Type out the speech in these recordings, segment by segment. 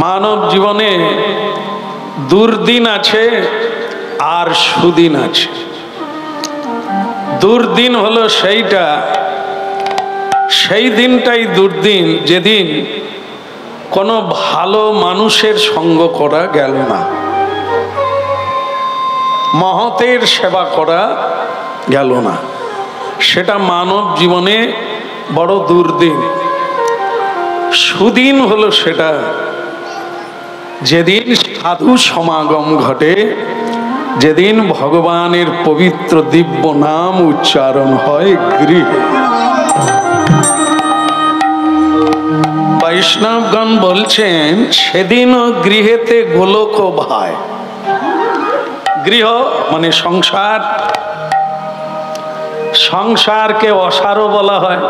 মানব জীবনে দুর্দিন আছে আর সুদিন আছে। দুর্দিন হলো সেই দিনটাই দুর্দিন যেদিন কোনো ভালো মানুষের সঙ্গ করা গেল না, মহতের সেবা করা গেল না, সেটা মানব জীবনে বড় দুর্দিন। সুদিন হলো সেটা যেদিন সাধু সমাগম ঘটে, যেদিন ভগবানের পবিত্র দিব্য নাম উচ্চারণ হয় গৃহে। বৈষ্ণবগণ বলছেন সেদিনও গৃহেতে গোলক ভাই। গৃহ মানে সংসার, সংসারকে অসারও বলা হয়,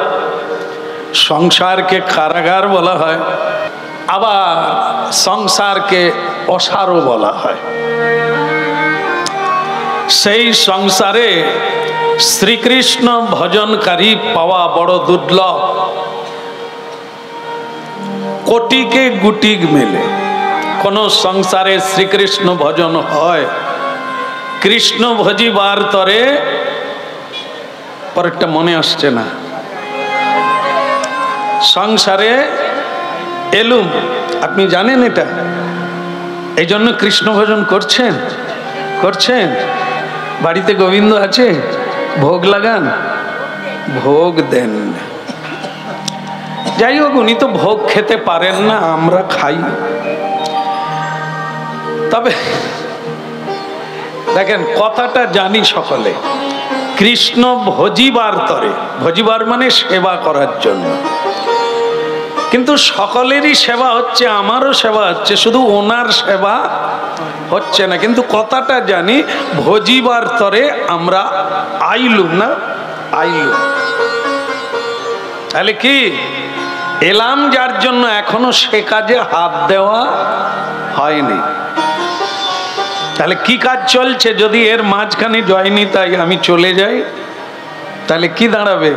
সংসারকে কারাগার বলা হয়, আবার সংসারকে অসারও বলা হয়। সেই সংসারে শ্রীকৃষ্ণ ভজনকারী পাওয়া বড় দুর্লভ। কোটিকে গুটিক মেলে কোন সংসারে শ্রীকৃষ্ণ ভজন হয়। কৃষ্ণ ভজিবার তরে, পরেরটা মনে আসছে না, সংসারে এলুম, আপনি জানেন এটা, এই জন্য কৃষ্ণ ভজন করছেন। বাড়িতে গোবিন্দ আছে, ভোগ লাগান, ভোগ দেন। যাই হোক, উনি তো ভোগ খেতে পারেন না, আমরা খাই। তবে দেখেন, কথাটা জানি সকলে, কৃষ্ণ ভজিবার তরে, ভজিবার মানে সেবা করার জন্য, কিন্তু সকলেরই সেবা হচ্ছে, আমারও সেবা হচ্ছে, শুধু ওনার সেবা হচ্ছে না। কিন্তু কথাটা জানি, ভজিবার তরে আমরা আইলুম না, আইলুম। তাহলে কি এলাম যার জন্য এখনো সে কাজে হাত দেওয়া হয়নি। তাহলে কি কাজ চলছে? যদি এর মাঝখানে জয়নি তাই আমি চলে যাই, তাহলে কি দাঁড়াবে?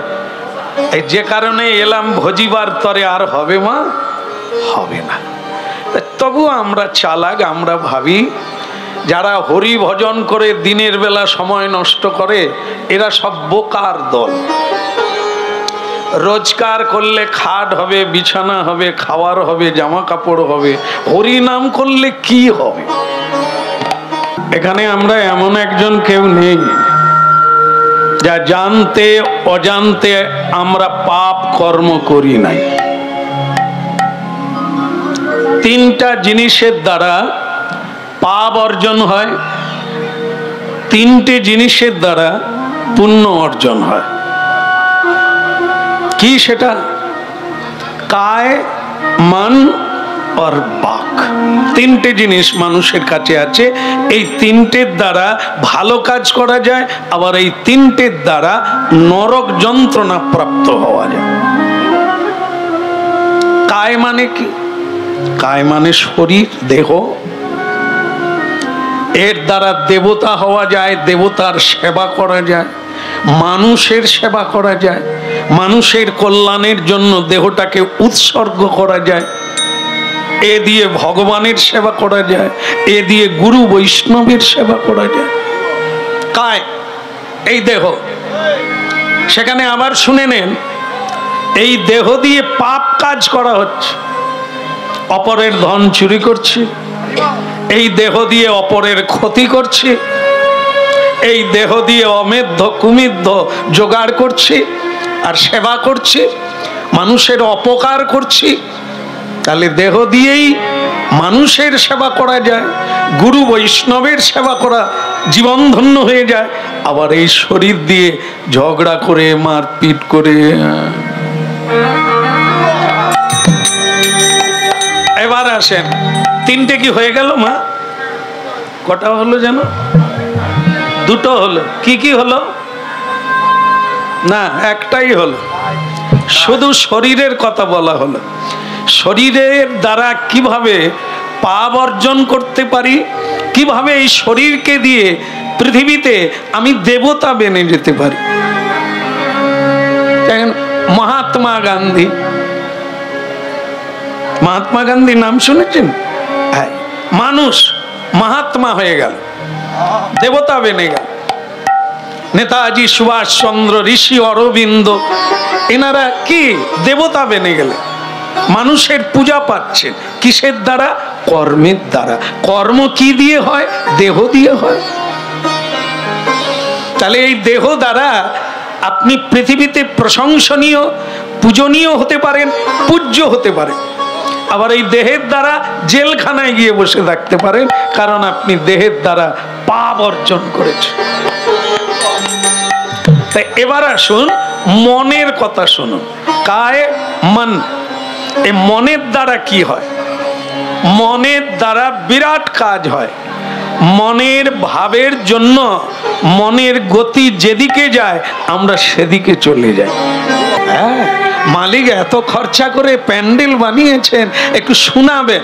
এই যে কারণে এলাম ভজিবার তরে, আর হবে মা? হবে না। তবু আমরা চালাক, আমরা ভাবি যারা হরি ভজন করে দিনের বেলা সময় নষ্ট করে, এরা সব বোকার দল। রোজগার করলে খাট হবে, বিছানা হবে, খাওয়ার হবে, জামা কাপড় হবে, হরি নাম করলে কি হবে? এখানে আমরা এমন একজন কেউ নেই যা জানতে অজান্তে আমরা পাপ কর্ম করি নাই। তিনটা জিনিসের দ্বারা পাপ অর্জন হয়, তিনটে জিনিসের দ্বারা পুণ্য অর্জন হয়। কি সেটা? কায়, মন আর বাক। তিনটে জিনিস মানুষের কাছে আছে। এই তিনটের দ্বারা ভালো কাজ করা যায়, আবার এই তিনটের দ্বারা নরক যন্ত্রণা প্রাপ্ত হওয়া যায়। কায় মানে কি? কায় মানে শরীর, দেহ। এর দ্বারা দেবতা হওয়া যায়, দেবতার সেবা করা যায়, মানুষের সেবা করা যায়, মানুষের কল্যাণের জন্য দেহটাকে উৎসর্গ করা যায়, এ দিয়ে ভগবানের সেবা করা যায়, এ দিয়ে গুরু বৈষ্ণবের সেবা করা যায়। কায়, এই দেহ। সেখানে আবার শুনে নেন, এই দেহ দিয়ে পাপ কাজ করা হচ্ছে। অপরের ধন চুরি করছি, এই দেহ দিয়ে অপরের ক্ষতি করছি, এই দেহ দিয়ে অমেধ্য কুমিদ্ধ জোগাড় করছি আর সেবা করছি, মানুষের অপকার করছি। তাহলে দেহ দিয়েই মানুষের সেবা করা যায়, গুরু বৈষ্ণবের সেবা করা জীবন ধন্য হয়ে যায়। আবার এই শরীর দিয়ে ঝগড়া করে, মারপিট করে। এবার আসেন, তিনটে কি হয়ে গেল মা? কটা হলো যেন? দুটো হলো। কি কি হলো? না, একটাই হলো। শুধু শরীরের কথা বলা হলো। শরীরের দ্বারা কিভাবে পাপ অর্জন করতে পারি, কিভাবে এই শরীরকে দিয়ে পৃথিবীতে আমি দেবতা বেনে যেতে পারি। মহাত্মা গান্ধী মহাত্মা গান্ধী নাম শুনেছেন? হ্যাঁ, মানুষ মহাত্মা হয়ে গেল, দেবতা বেনে গেল। নেতাজি সুভাষ চন্দ্র, ঋষি অরবিন্দ, এনারা কি দেবতা বেনে গেলেন। মানুষের পূজা পাচ্ছেন কিসের দ্বারা? কর্মের দ্বারা। কর্ম কি দিয়ে হয়? দেহ দিয়ে হয়। তাহলে এই দেহ দ্বারা আপনি পৃথিবীতে প্রশংসনীয়, পূজনীয় হতে পারেন, পূজ্য হতে পারেন। আবার এই দেহের দ্বারা জেলখানায় গিয়ে বসে থাকতে পারেন, কারণ আপনি দেহের দ্বারা পাপ অর্জন করেছেন। তাই এবার আসুন মনের কথা শুনুন। কায় মন, এই মনের দ্বারা কি হয়? মনের দ্বারা বিরাট কাজ হয়। মনের ভাবের জন্য মনের গতি যেদিকে যায় আমরা সেদিকে চলে যাই। হ্যাঁ, মালিক এত খরচা করে প্যান্ডেল বানিয়েছেন, একটু শোনাবেন,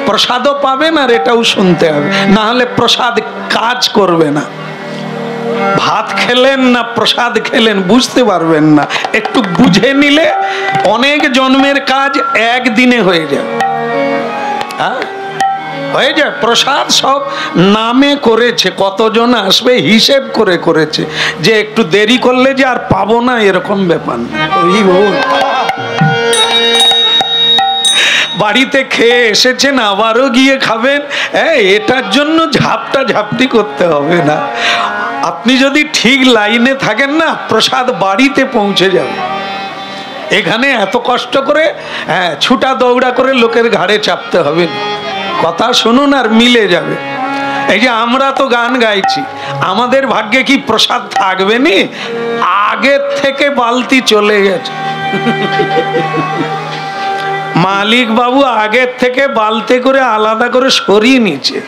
প্রসাদও পাবেন আর এটাও শুনতে হবে, না হলে প্রসাদ কাজ করবে না। ভাত খেলেন না প্রসাদ খেলেন বুঝতে পারবেন না। একটু বুঝে নিলে অনেক জন্মের কাজ একদিনে হয়ে যাবে। হ্যাঁ, হয়ে যায়। প্রসাদ সব নামে করেছে, কতজন আসবে হিসেব করে করেছে, যে একটু দেরি করলে যে আর পাবো না এরকম ব্যাপার না। বাড়িতে খেয়ে এসেছেন, আবারও গিয়ে খাবেন, এটার জন্য ঝাপটা ঝাপটি করতে হবে না। আপনি যদি ঠিক লাইনে থাকেন না, প্রসাদ বাড়িতে পৌঁছে যাবে। এখানে এত কষ্ট করে ছুটা দৌড়া করে লোকের ঘাড়ে চাপতে হবে। কথা শুনুন আর মিলে যাবে। এই যে আমরা তো গান গাইছি, আমাদের ভাগ্যে কি প্রসাদ থাকবে নি? আগের থেকে বালতি চলে গেছে। মালিক বাবু আগের থেকে বালতি করে আলাদা করে সরিয়ে নিচ্ছে।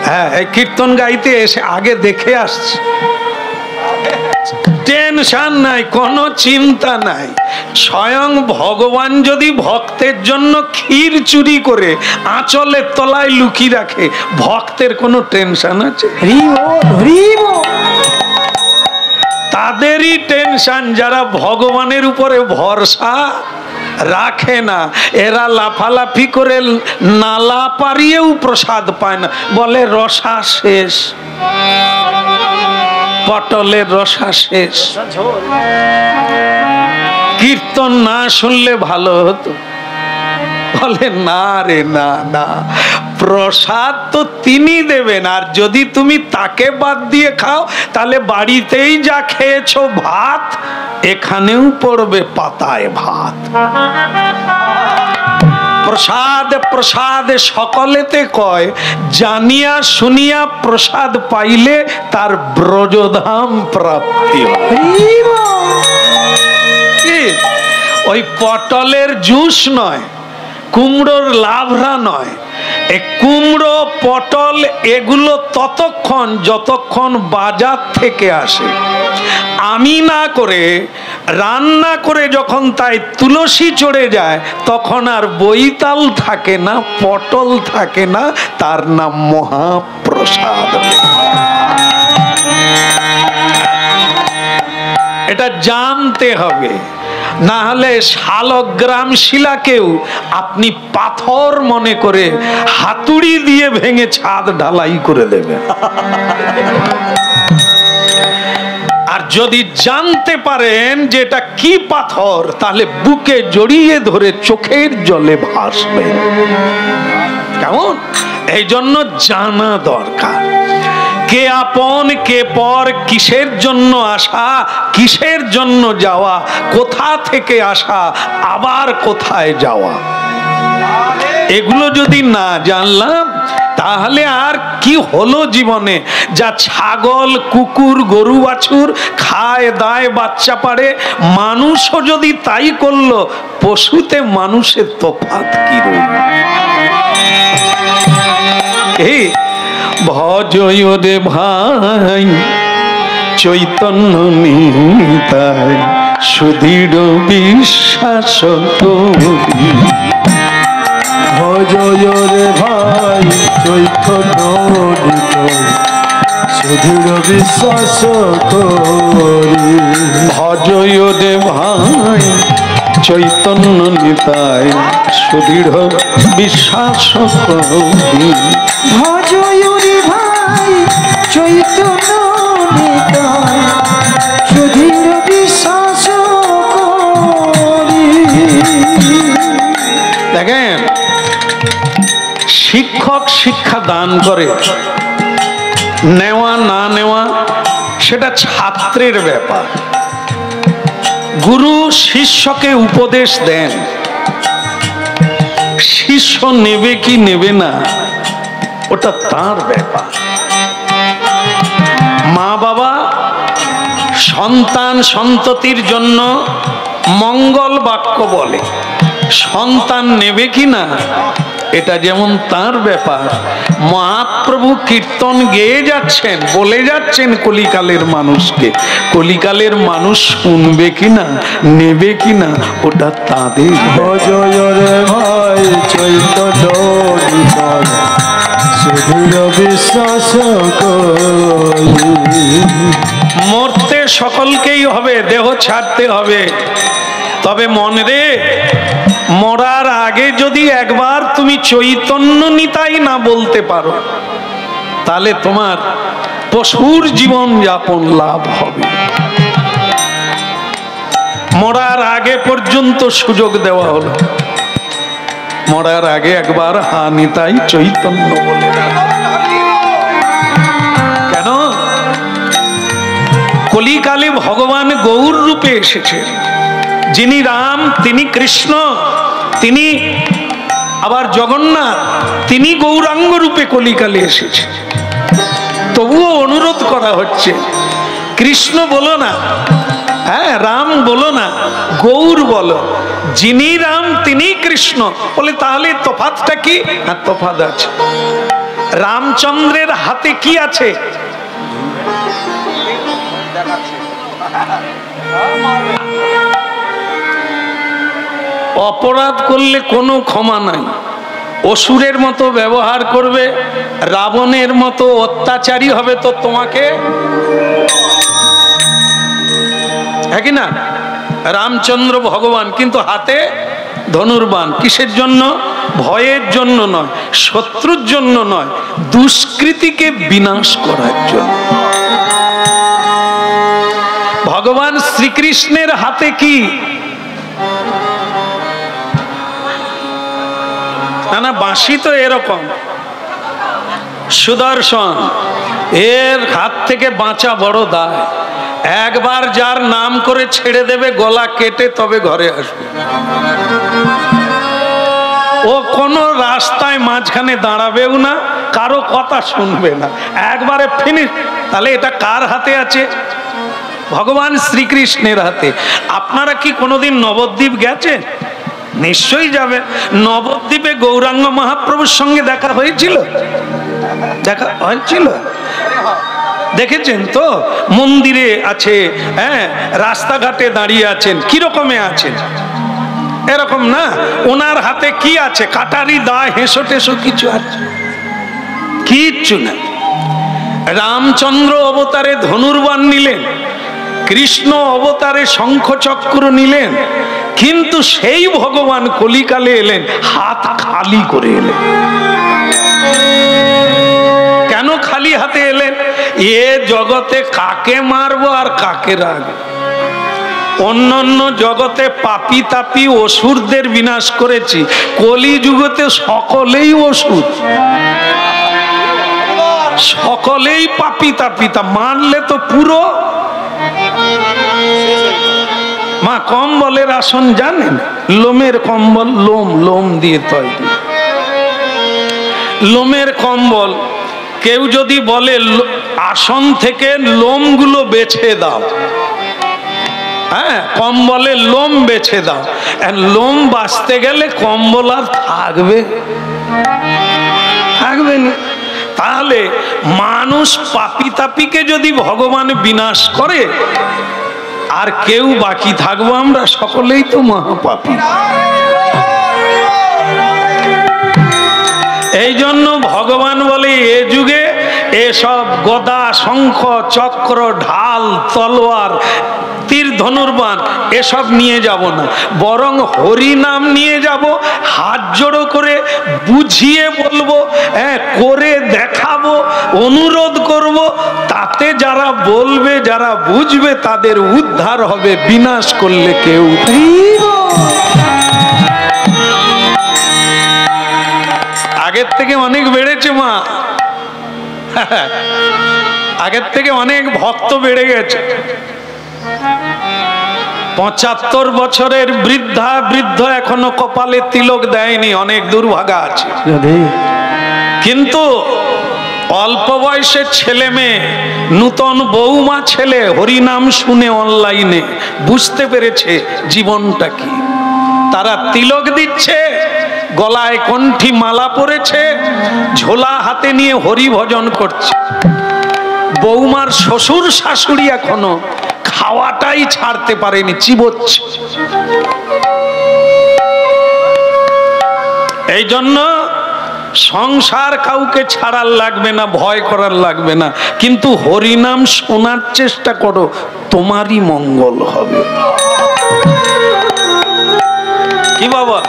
হ্যাঁ, কীর্তন গাইতে এসে আগে দেখে আসছে। টেনশন নাই, কোনো চিন্তা নাই। স্বয়ং ভগবান যদি ভক্তের জন্য ক্ষীর চুরি করে আঁচলের তলায় লুকিয়ে রাখে, ভক্তের কোনো টেনশন আছে? তাদেরই টেনশন যারা ভগবানের উপরে ভরসা রাখে না। এরা লাফালাফি করে নালা পারিয়েও প্রসাদ পায় না, বলে রসা শেষ, পটলের রসা শেষ। কীর্তন না শুনলে ভালো হতো, বলে না রে না না, প্রসাদ তো তিনি দেবেন, আর যদি তুমি তাকে বাদ দিয়ে খাও তাহলে বাড়িতেই যা খেয়েছো ভাত, এখানেও পড়বে পাতায় ভাত। প্রসাদ প্রসাদ সকলেতে কয়, জানিয়া শুনিয়া প্রসাদ পাইলে তার ব্রজধাম প্রাপ্তি হয়। ওই পটলের জুস নয়, কুমড়োর লাভরা নয়। এই কুমড়ো পটল এগুলো ততক্ষণ যতক্ষণ বাজার থেকে আসে। আমি না করে রান্না করে যখন তাই তুলসী চড়ে যায়, তখন আর বৈতাল থাকে না, পটল থাকে না, তার নাম মহাপ্রসাদ। এটা জানতে হবে, না হলে শালগ্রাম শিলাকেও আপনি পাথর মনে করে হাতুড়ি দিয়ে ভেঙে ছাদ ঢালাই করে দেবে। আর যদি জানতে পারেন যে এটা কি পাথর, তাহলে বুকে জড়িয়ে ধরে চোখের জলে ভাসবে। কেমন? এই জন্য জানা দরকার, কে আপন কে পর, কিসের জন্য আসা কিসের জন্য যাওয়া, কোথা থেকে আসা আবার কোথায় যাওয়া, এগুলো যদি না জানলাম তাহলে আর কি হলো জীবনে? যা ছাগল কুকুর গরু বাছুর খায় দায় বাচ্চা পারে, মানুষও যদি তাই করলো, পশুতে মানুষের তফাৎ কি রইল? ভজয় রে ভাই চৈতন্য নিতাই, সুদৃঢ় বিশ্বাস করি। ভজয় রে ভাই চৈতন্য নিতাই, সুদৃঢ় বিশ্বাস করি। ভজয় রে ভাই চৈতন্য নিতাই সুদৃঢ় বিশ্বাস করি। ভজ ওরে ভাই চৈতন্য নিতাই সুদৃঢ় বিশ্বাস করি। দেখেন, শিক্ষক শিক্ষা দান করে, নেওয়া না নেওয়া সেটা ছাত্রের ব্যাপার। গুরু শিষ্যকে উপদেশ দেন, শিষ্য নেবে কি নেবে না ওটা তার ব্যাপার। মা বাবা সন্তান সন্ততির জন্য মঙ্গল বাক্য বলে, সন্তান নেবে কি না এটা যেমন তার ব্যাপার। মহাপ্রভু কীর্তন গেয়ে যাচ্ছেন, বলে যাচ্ছেন কলিকালের মানুষকে, কলিকালের মানুষ শুনবে কিনা নেবে কিনা ওটা তাদের। ভজয় রে ভাই চৈতন্য নিতাই সুদৃঢ় বিশ্বাস করি। মরতে সকলকেই হবে, দেহ ছাড়তে হবে, তবে মনে রে, মরার আগে যদি একবার তুমি চৈতন্য নিতাই না বলতে পারো তাহলে তোমার পশুর জীবন যাপন লাভ হবে। মরার আগে পর্যন্ত সুযোগ দেওয়া হলো, মরার আগে একবার হা নিতাই চৈতন্য বলে। কেন? কলিকালে ভগবান গৌর রূপে এসেছে, যিনি রাম তিনি কৃষ্ণ, তিনি আবার জগন্নাথ, তিনি গৌরাঙ্গ রূপে কলিকালে এসেছে। তবুও অনুরোধ করা হচ্ছে, কৃষ্ণ বলো না, হ্যাঁ রাম বলো না, গৌর বলো। যিনি রাম তিনি কৃষ্ণ বলে, তাহলে তফাৎটা কি? হ্যাঁ তফাৎ আছে। রামচন্দ্রের হাতে কি আছে? অপরাধ করলে কোনো ক্ষমা নাই, অসুরের মতো ব্যবহার করবে, রাবণের মতো অত্যাচারী হবে তো তোমাকে, হ্যাঁ কি না? রামচন্দ্র ভগবান, কিন্তু হাতে ধনুর্বাণ। কিসের জন্য? ভয়ের জন্য নয়, শত্রুর জন্য নয়, দুষ্কৃতিকে বিনাশ করার জন্য। ভগবান শ্রীকৃষ্ণের হাতে কি? না বাঁশি তো এরকম, সুদর্শন, এর হাত থেকে বাঁচা বড় দায়। একবার যার নাম করে ছেড়ে দেবে গলা কেটে তবে ঘরে আসবে। ও কোনো রাস্তায় মাঝখানে দাঁড়াবেও না, কারো কথা শুনবে না, একবারে ফিনিশ। তাহলে এটা কার হাতে আছে? ভগবান শ্রীকৃষ্ণের হাতে। আপনারা কি কোনোদিন নবদ্বীপ গেছেন? নিশ্চয়ই যাবে। নবদ্বীপে গৌরাঙ্গ মহাপ্রভুর সঙ্গে দেখা হয়েছিল? দেখা হয়েছিল? দেখেছেন তো? মন্দিরে আছে, হ্যাঁ, রাস্তাঘাটে দাঁড়িয়ে আছেন, কিরকমে আছেন? এরকম না। ওনার হাতে কি আছে? কাটারি দা, হেসো টেসো কিছু আছে? কিচ্ছু না। রামচন্দ্র অবতারে ধনুর্বাণ নিলেন, কৃষ্ণ অবতারে শঙ্খ চক্র নিলেন, কিন্তু সেই ভগবান কলিকালে এলেন হাত খালি করে এলেন। কেন খালি হাতে এলেন? এ জগতে কাকে মারবো আর কাকে রাখবো? অন্যান্য জগতে পাপি তাপি অসুরদের বিনাশ করেছি, কলিযুগতে সকলেই অসুর, সকলেই পাপি তাপি, তা মানলে তো পুরো। মা কম্বলের আসন জানেন? লোমের কম্বল, লোম লোম দিয়ে তৈরি লোমের কম্বল। কেউ যদি বলে আসন থেকে লোমগুলো বেছে দাও, হ্যাঁ কম্বলের লোম বেছে দাও, লোম বাঁচতে গেলে কম্বল আর থাকবে? থাকবে না। তাহলে মানুষ পাপি তাপিকে যদি ভগবান বিনাশ করে, আর কেউ বাকি থাকবো আমরা? সকলেই তো মহাপাপী। এই জন্য ভগবান বলে এ যুগে এসব গদা শঙ্খ চক্র ঢাল তলোয়ার তীর ধনুর্বাণ এসব নিয়ে যাব না, বরং হরি নাম নিয়ে যাব, হাত জোড়ো করে বুঝিয়ে বলবো, করে দেখাবো, অনুরোধ করব, তাতে যারা বলবে যারা বুঝবে তাদের উদ্ধার হবে, বিনাশ করলে কেউ। আগের থেকে অনেক বেড়েছে মা, আগের থেকে অনেক ভক্ত বেড়ে গেছে। ৭৫ বছরের বৃদ্ধা বৃদ্ধ এখনো কপালে তিলক দেয়নি, অনেক দুর্ভাগা আছে। কিন্তু অল্প বয়সের ছেলে মেয়ে, নূতন বৌমা ছেলে হরিনাম শুনে অনলাইনে বুঝতে পেরেছে জীবনটা কি। তারা তিলক দিচ্ছে, গলায় কণ্ঠি মালা পরেছে, ঝোলা হাতে নিয়ে হরি ভজন করছে। বৌমার শ্বশুর শাশুড়ি এখনো খাওয়াটাই ছাড়তে পারেনি, চিবোচ্ছে। এই জন্য সংসার কাউকে ছাড়ার লাগবে না, ভয় করার লাগবে না, কিন্তু হরিনাম শোনার চেষ্টা করো, তোমারই মঙ্গল হবে। কি বাবা,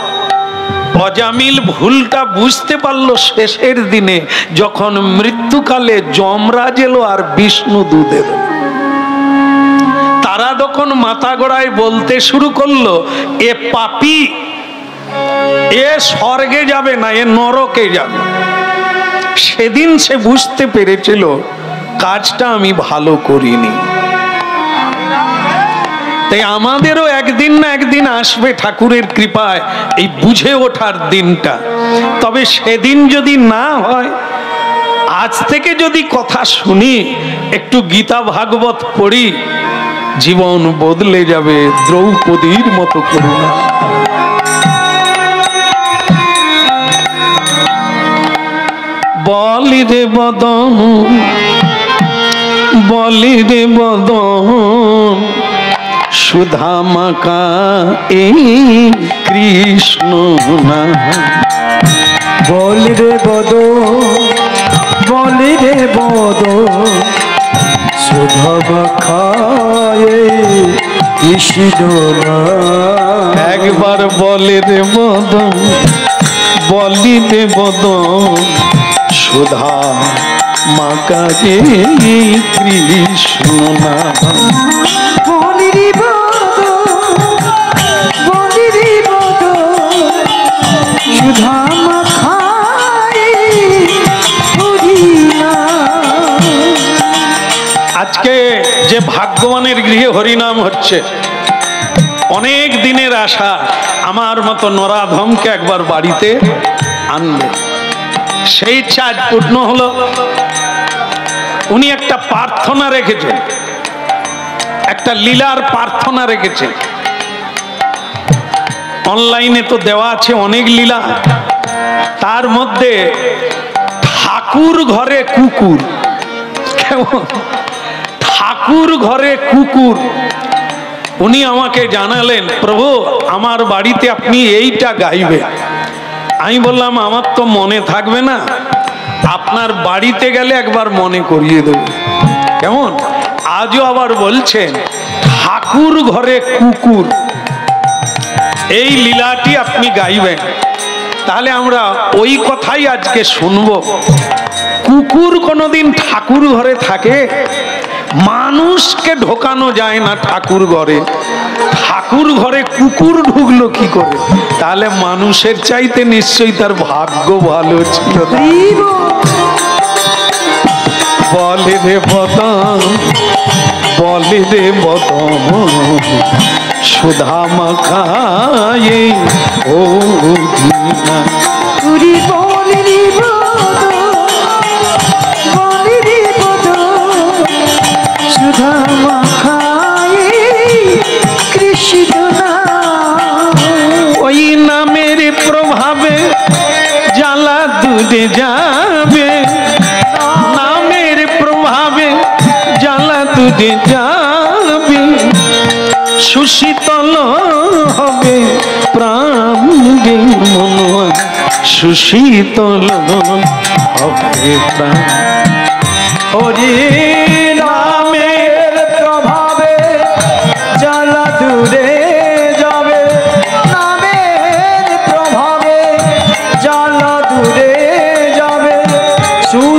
অজামিল ভুলটা বুঝতে পারলো শেষের দিনে, যখন মৃত্যুকালে যমরাজ এলো আর বিষ্ণু দূত এলো। তারা যখন মাথা গড়ায় বলতে শুরু করলো, এ পাপী, এ স্বর্গে যাবে না, এ নরকে যাবে। সেদিন সে বুঝতে পেরেছিল কাজটা আমি ভালো করিনি। তাই আমাদেরও একদিন না একদিন আসবে ঠাকুরের কৃপায় এই বুঝে ওঠার দিনটা। তবে সেদিন যদি না হয়, আজ থেকে যদি কথা শুনি, একটু গীতা ভাগবত পড়ি, জীবন বদলে যাবে দ্রৌপদীর মতো করুণা। বলি রে বদন, বলি রে বদন, সুধা মাকা এই কৃষ্ণ না। বলি রে বদন, বলি রে বদন, সুধা মাকা এই কৃষ্ণ না। একবার বলি রে বদন, বলি রে বদন, সুধা মাকা এই কৃষ্ণ না। বলি রে বদন, বলি রে বদন, সুধা মাকা এই হরি নাম। আজকে যে ভাগ্যবানের গৃহে হরিনাম হচ্ছে, অনেক দিনের আশা, আমার মতো নরাধমকে একবার বাড়িতে আনবে, সেই ইচ্ছা আজ পূর্ণ হলো। উনি একটা প্রার্থনা রেখেছেন, একটা লীলার প্রার্থনা রেখেছেন। অনলাইনে তো দেওয়া আছে অনেক লীলা, তার মধ্যে ঠাকুর ঘরে কুকুর। কেমন ঠাকুর ঘরে কুকুর? উনি আমাকে জানালেন, প্রভু আমার বাড়িতে আপনি এইটা গাইবেন। আমি বললাম আমার তো মনে থাকবে না, আপনার বাড়িতে গেলে একবার মনে করিয়ে দেব। কেমন? আজও আবার বলছেন ঠাকুর ঘরে কুকুর, এই লীলাটি আপনি গাইবেন। তাহলে আমরা ওই কথাই আজকে শুনব। কুকুর কোনোদিন ঠাকুর ঘরে থাকে? মানুষকে ঢোকানো যায় না ঠাকুর ঘরে, ঠাকুর ঘরে কুকুর ঢুকলো কি করে? তাহলে মানুষের চাইতে নিশ্চয়ই তার ভাগ্য ভালো ছিল। বলে রে বদন, বলে রে বদন, সুধা মাখায়ে ও দীনা। বলি রে বদন, বলি রে বদন, সুধা মাখা এই কৃষ্ণ নাম। ওই নামের প্রভাবে জ্বালা দূরে যাবে, নামের প্রভাবে জ্বালা দূরে যাবে, সুশীতল হবে প্রাণ গে মনোয়া, সুশীতল হবে প্রাণ। হরি নামের প্রভাবে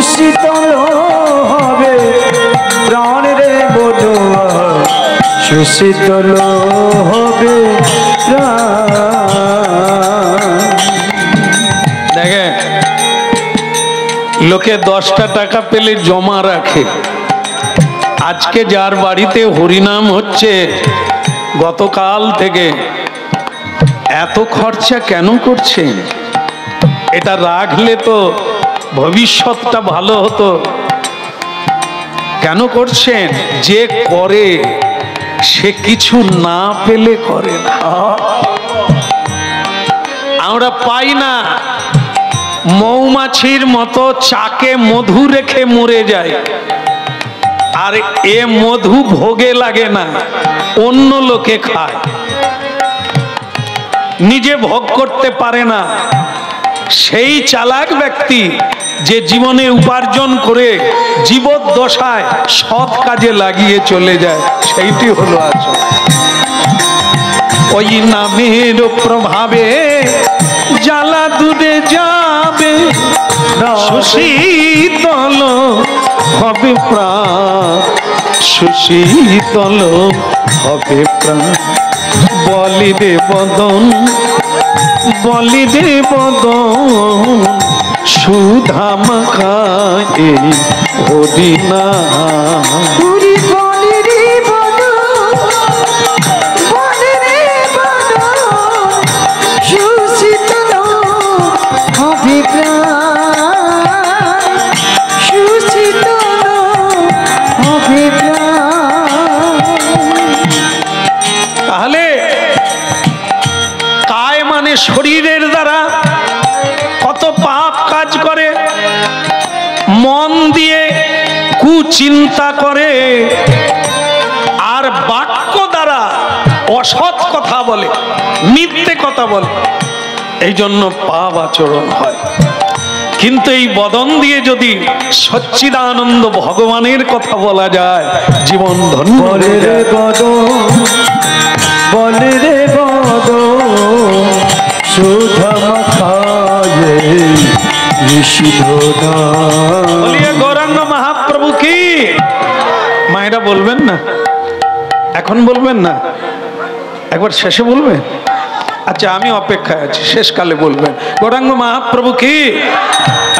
সুশীতল হবে প্রাণ রে বধুয়া, সুশীতল হবে দেখে লোকে 10টা টাকা পেলে জমা রাখে, আজকে যার বাড়িতে হরিনাম হচ্ছে গতকাল থেকে এত খরচা কেন করছেন? এটা রাখলে তো ভবিষ্যৎটা ভালো হতো। কেন করছেন? যে করে সে কিছু না পেলে করে না। আমরা পাই না, মৌমাছির মতো চাকে মধু রেখে মরে যায়, আর এ মধু ভোগে লাগে না, অন্য লোকে খায়, নিজে ভোগ করতে পারে না। সেই চালাক ব্যক্তি যে জীবনে উপার্জন করে জীবদ্দশায় সৎ কাজে লাগিয়ে চলে যায়, সেইটি হলো আসল। ওই নামের প্রভাবে জ্বালা দূরে যাবে, সুশীতল হবে প্রাণ, সুশীতল হবে প্রাণ। বলি রে বদন, বলি রে বদন, সুধা মাখায় হরিনা। তাহলে কায় মানে শরীরের দ্বারা কত পাপ কাজ করে, মন দিয়ে কুচিন্তা করে, আর বাক্য দ্বারা অসৎ কথা বলে, মিথ্যে কথা বলে, এই জন্য পাপ আচরণ হয়। কিন্তু এই বদন দিয়ে যদি সচ্চিদানন্দ ভগবানের কথা বলা যায়, জীবন ধন্য হয়ে যায়। বলে রে বদন, সুধা মাখায়ে নিশিধনা। বলিয়ে গৌরাঙ্গ মহাপ্রভু কি। মায়েরা বলবেন না, এখন বলবেন না, একবার শেষে বলবেন? আচ্ছা, আমি অপেক্ষায় আছি, শেষকালে বলবেন গৌরাঙ্গ মহাপ্রভু কি।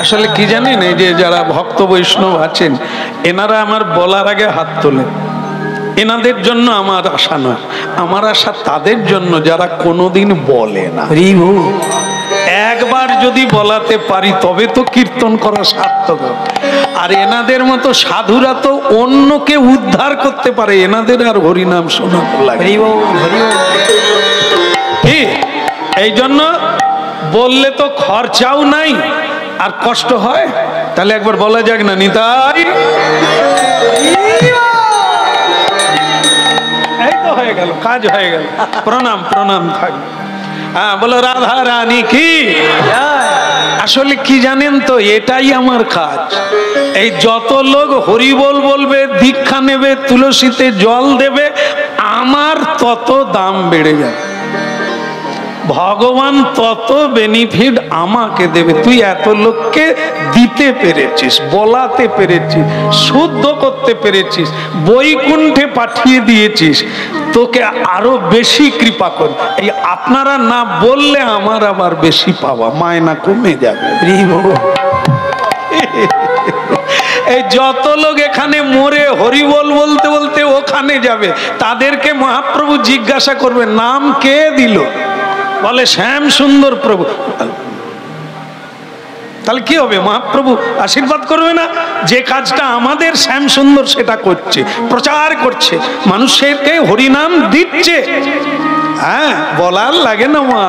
আসলে কি জানেন, এই যে যারা ভক্ত বৈষ্ণব আছেন, এনারা আমার বলার আগে হাত তোলেন। এনাদের জন্য আমার আশা নয়, আমার আশা তাদের জন্য যারা কোনোদিন বলে না। একবার যদি বলাতে পারি তবে তো কীর্তন করা সার্থক। আর এনাদের মতো সাধুরা তো অন্যকে উদ্ধার করতে পারে, এনাদের আর হরিনাম শোনা লাগে। এই জন্য বললে তো খরচাও নাই আর কষ্ট হয়। তাহলে একবার বলা যাক না, নিতাই। এই তো হয়ে গেল, কাজ হয়ে গেল। প্রণাম প্রণাম থাকবে। হ্যাঁ, বলো রাধা রানী কি। আসলে কি জানেন তো, এটাই আমার কাজ। এই যত লোক হরিবোল বলবে, দীক্ষা নেবে, তুলসীতে জল দেবে, আমার তত দাম বেড়ে যায়। ভগবান তত বেনিফিট আমাকে দেবে। তুই এত লোককে দিতে পেরেছিস, বলাতে পেরেছিস, শুদ্ধ করতে পেরেছিস, বৈকুণ্ঠে পাঠিয়ে দিয়েছিস, তোকে আরো বেশি কৃপা কর। এই আপনারা না বললে আমার আবার বেশি পাওয়া, মায়না কমে যাবে। এই যত লোক এখানে মরে হরিবোল বলতে বলতে ওখানে যাবে, তাদেরকে মহাপ্রভু জিজ্ঞাসা করবে নাম কে দিল, বলে শ্যাম সুন্দর প্রভু। তাহলে কি হবে? মহাপ্রভু আশীর্বাদ করবে না? যে কাজটা আমাদের শ্যাম সুন্দর সেটা করছে, প্রচার করছে, মানুষেরকে হরিনাম দিচ্ছে। হ্যাঁ, বলার লাগে না মা।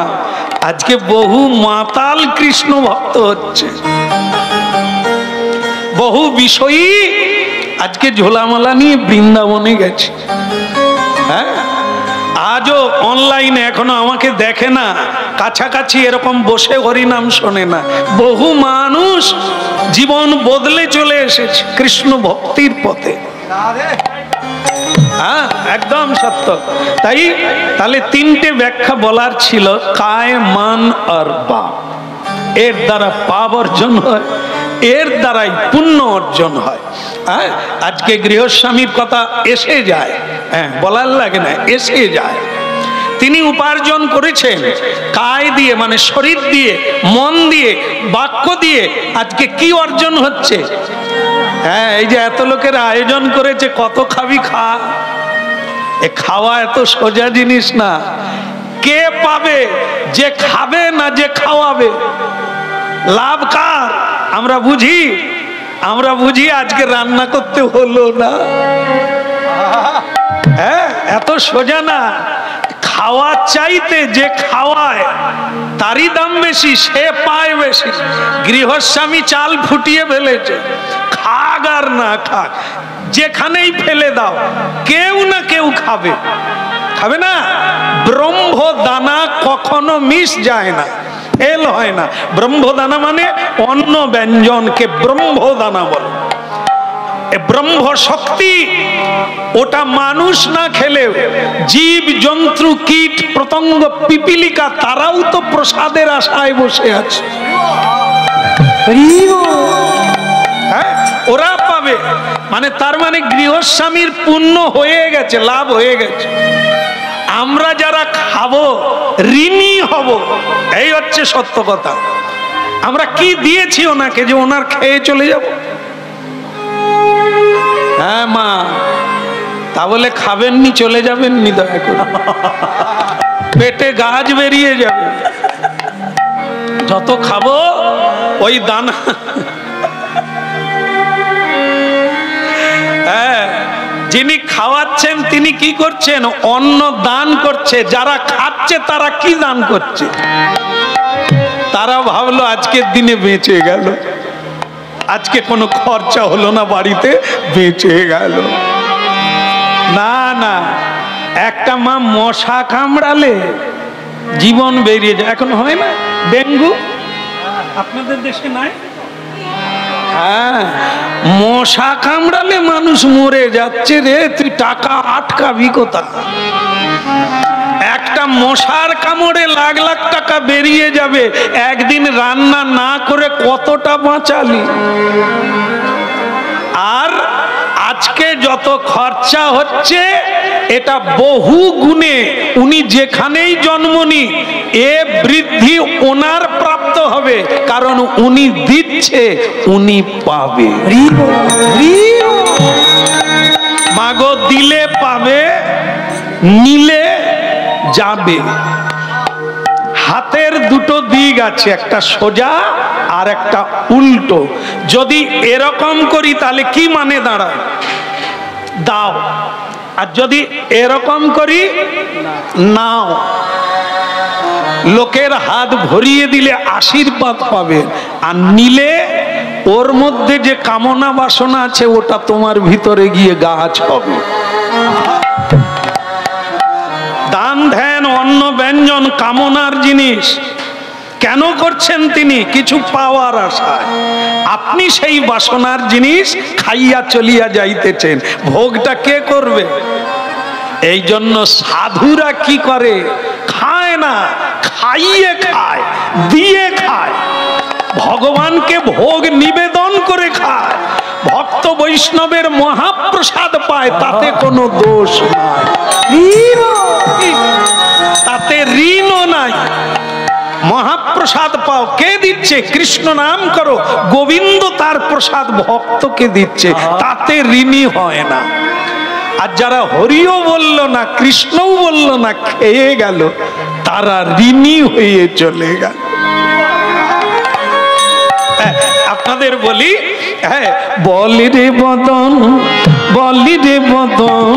আজকে বহু মাতাল কৃষ্ণ ভক্ত হচ্ছে, বহু বিষয়ী আজকে ঝোলামালা নিয়ে বৃন্দাবনে গেছে। হ্যাঁ, আজও অনলাইনে এখনো আমাকে দেখে না, কাছাকাছি এরকম বসে হরিনাম শোনে না। বহু মানুষ জীবন বদলে চলে এসেছে কৃষ্ণ ভক্তির পথে। হ্যাঁ, একদম সত্য। তাহলে তিনটে ব্যাখ্যা বলার ছিল, কায়, মান আর বাপ। এর দ্বারা পাপ অর্জন হয়, এর দ্বারাই পুণ্য অর্জন হয়। হ্যাঁ, আজকে গৃহস্বামীর কথা এসে যায়, হ্যাঁ বলার লাগে না, এসে যায়। তিনি উপার্জন করেছেন কায় দিয়ে, মানে শরীর দিয়ে, মন দিয়ে, বাক্য দিয়ে। আজকে কি অর্জন হচ্ছে? হ্যাঁ, এই যে এত লোকের আয়োজন করেছে, কত খাবি খা। এ খাওয়া এত সোজা জিনিস না। কে পাবে? যে খাবে না যে খাওয়াবে। লাভ কার? আমরা বুঝি, আমরা বুঝি আজকে রান্না করতে হলো না। হ্যাঁ, এত সোজা না। খাওয়া চাইতে যে খাওয়ায় তারই দাম বেশি, সে পায় বেশি। গৃহস্বামী চাল ফুটিয়ে ফেলেছে, খাক আর না খাক, যেখানেই ফেলে দাও কেউ না কেউ খাবে, খাবে না? ব্রহ্মদানা কখনো মিস যায় না, ফেল হয় না। ব্রহ্মদানা মানে অন্ন ব্যঞ্জনকে ব্রহ্মদানা বলে। ব্রহ্ম শক্তি, ওটা মানুষ না খেলেও জীব জন্তু কীট পতঙ্গ পিপিলিকা তারাও তো প্রসাদের আশায় বসে আছে। হ্যাঁ, ওরা পাবে। মানে তার মানে গৃহস্বামীর পুণ্য হয়ে গেছে, লাভ হয়ে গেছে। আমরা যারা খাবো ঋণী হব, এই হচ্ছে সত্য কথা। আমরা কি দিয়েছি ওনাকে যে ওনার খেয়ে চলে যাব? হ্যাঁ মা, তা বলে খাবেননি চলে যাবেননি, দয়া করে। পেটে গাছ বেরিয়ে যাবে। যত খাবো ওই দানা। হ্যাঁ, যিনি খাওয়াচ্ছেন তিনি কি করছেন? অন্ন দান করছে। যারা খাচ্ছে তারা কি দান করছে? তারা ভাবলো আজকের দিনে বেঁচে গেল, আজকে কোনো খরচা হলো না, বাড়িতে বেঁচে গেল। না না, একটা মা মশা কামড়ালে জীবন বেরিয়ে যায়। এখন হয় না ডেঙ্গু? আপনাদের দেশে নাই? হ্যাঁ, মশা কামড়ালে মানুষ মরে যাচ্ছে রে। তুই টাকা আটকাবি কোথায়? একটা মশার কামড়ে লাখ লাখ টাকা বেরিয়ে যাবে। একদিন রান্না না করে কতটা বাঁচালি? আর আজকে যত খরচা হচ্ছে এটা বহু গুণে উনি যেখানেই জন্ম নি এ বৃদ্ধি ওনার প্রাপ্ত হবে, কারণ উনি দিচ্ছে, উনি পাবে। মাগো, দিলে পাবে, নিলে যাবে। হাতের দুটো দিক আছে, একটা সোজা আর একটা উল্টো। যদি এরকম করি তাহলে কি মানে দাঁড়ায়? দাও। আর যদি এরকম করি নাও। লোকের হাত ভরিয়ে দিলে আশীর্বাদ পাবে, আর নিলে ওর মধ্যে যে কামনা বাসনা আছে ওটা তোমার ভিতরে গিয়ে গাছ হবে। দান ধ্যান অন্ন ব্যঞ্জন কামনার জিনিস। কেন করছেন তিনি? কিছু পাওয়ার আশায়। আপনি সেই বাসনার জিনিস খাইয়া চলিয়া যাইতেছেন, ভোগটা কে করবে? এই জন্য সাধুরা কি করে? খায় না, খাইয়ে খায়, দিয়ে খায়। ভগবানকে ভোগ নিবেদন করে খায়। ভক্ত বৈষ্ণবের মহাপ্রসাদ পায়, তাতে কোনো দোষ নাই, তাতে ঋণও নাই। মহাপ্রসাদ পাও, কে দিচ্ছে? কৃষ্ণ নাম করো, গোবিন্দ তার প্রসাদ ভক্তকে দিচ্ছে, তাতে ঋণী হয় না। আর যারা হরিও বলল না, কৃষ্ণও বলল না, খেয়ে গেল, তারা ঋণী হয়ে চলে গেল। আপনাদের বলি, হ্যাঁ, বলি রে বদন, বলি রে বদন,